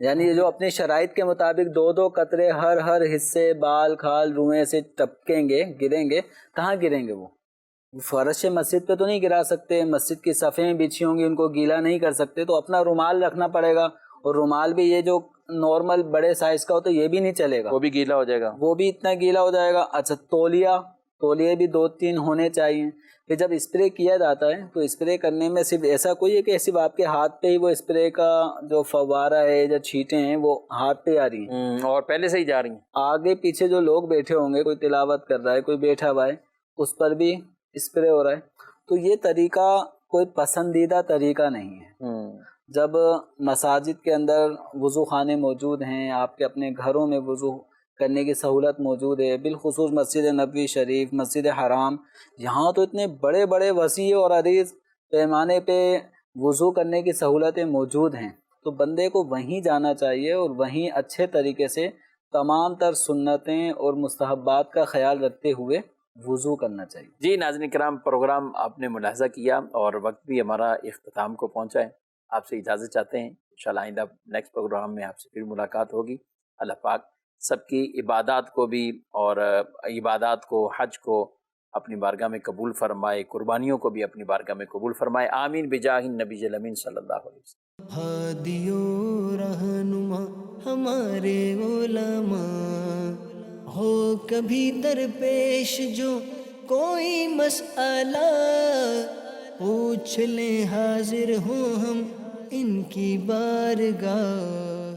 یعنی یہ جو اپنی شرائط کے مطابق 2 قطرے ہر حصے بال کھال روئیں سے ٹپکیں گے گریں گے، کہاں گریں گے؟ وہ فرش مسجد پہ تو نہیں گرا سکتے، مسجد کی صفیں بچھی ہوں گی ان کو گیلا نہیں کر سکتے، تو اپنا رومال رکھنا پڑے گا، اور رومال بھی یہ جو نارمل بڑے سائز کا ہو تو یہ بھی نہیں چلے گا، وہ بھی گیلا ہو جائے گا، وہ بھی اتنا گیلا ہو جائے گا۔ اچھا تولیے بھی 2-3 ہونے چاہیے۔ پھر جب اسپرے کیا جاتا ہے تو اسپرے کرنے میں صرف ایسا کوئی ہے کہ صرف آپ کے ہاتھ پہ ہی وہ اسپرے کا جو فوارہ ہے یا چھینٹیں ہیں وہ ہاتھ پہ آ رہی ہیں اور پہلے سے ہی جا رہی ہیں؟ آگے پیچھے جو لوگ بیٹھے ہوں گے، کوئی تلاوت کر رہا ہے، کوئی بیٹھا ہوا ہے، اس پر بھی اسپرے ہو رہا ہے۔ تو یہ طریقہ کوئی پسندیدہ طریقہ نہیں ہے۔ جب مساجد کے اندر وضو خانے موجود ہیں، آپ کے اپنے گھروں میں وضو کرنے کی سہولت موجود ہے، بالخصوص مسجد نبوی شریف، مسجد حرام، یہاں تو اتنے بڑے بڑے وسیع اور عریض پیمانے پہ وضو کرنے کی سہولتیں موجود ہیں، تو بندے کو وہیں جانا چاہیے اور وہیں اچھے طریقے سے تمام تر سنتیں اور مستحبات کا خیال رکھتے ہوئے وضو کرنا چاہیے۔ جی ناظرین کرام، پروگرام آپ نے ملاحظہ کیا اور وقت بھی ہمارا اختتام کو پہنچا ہے، آپ سے اجازت چاہتے ہیں، انشاءاللہ آئندہ نیکسٹ پروگرام میں آپ سے پھر ملاقات ہوگی۔ اللہ پاک سب کی عبادات کو بھی اور عبادات کو، حج کو اپنی بارگاہ میں قبول فرمائے، قربانیوں کو بھی اپنی بارگاہ میں قبول فرمائے، آمین بجاہ النبی الامین صلی اللہ علیہ وسلم۔ ہادی و رہنما ہمارے علماء، ہو کبھی درپیش جو کوئی مسئلہ، پوچھ لیں حاضر ہوں ہم ان کی بارگاہ۔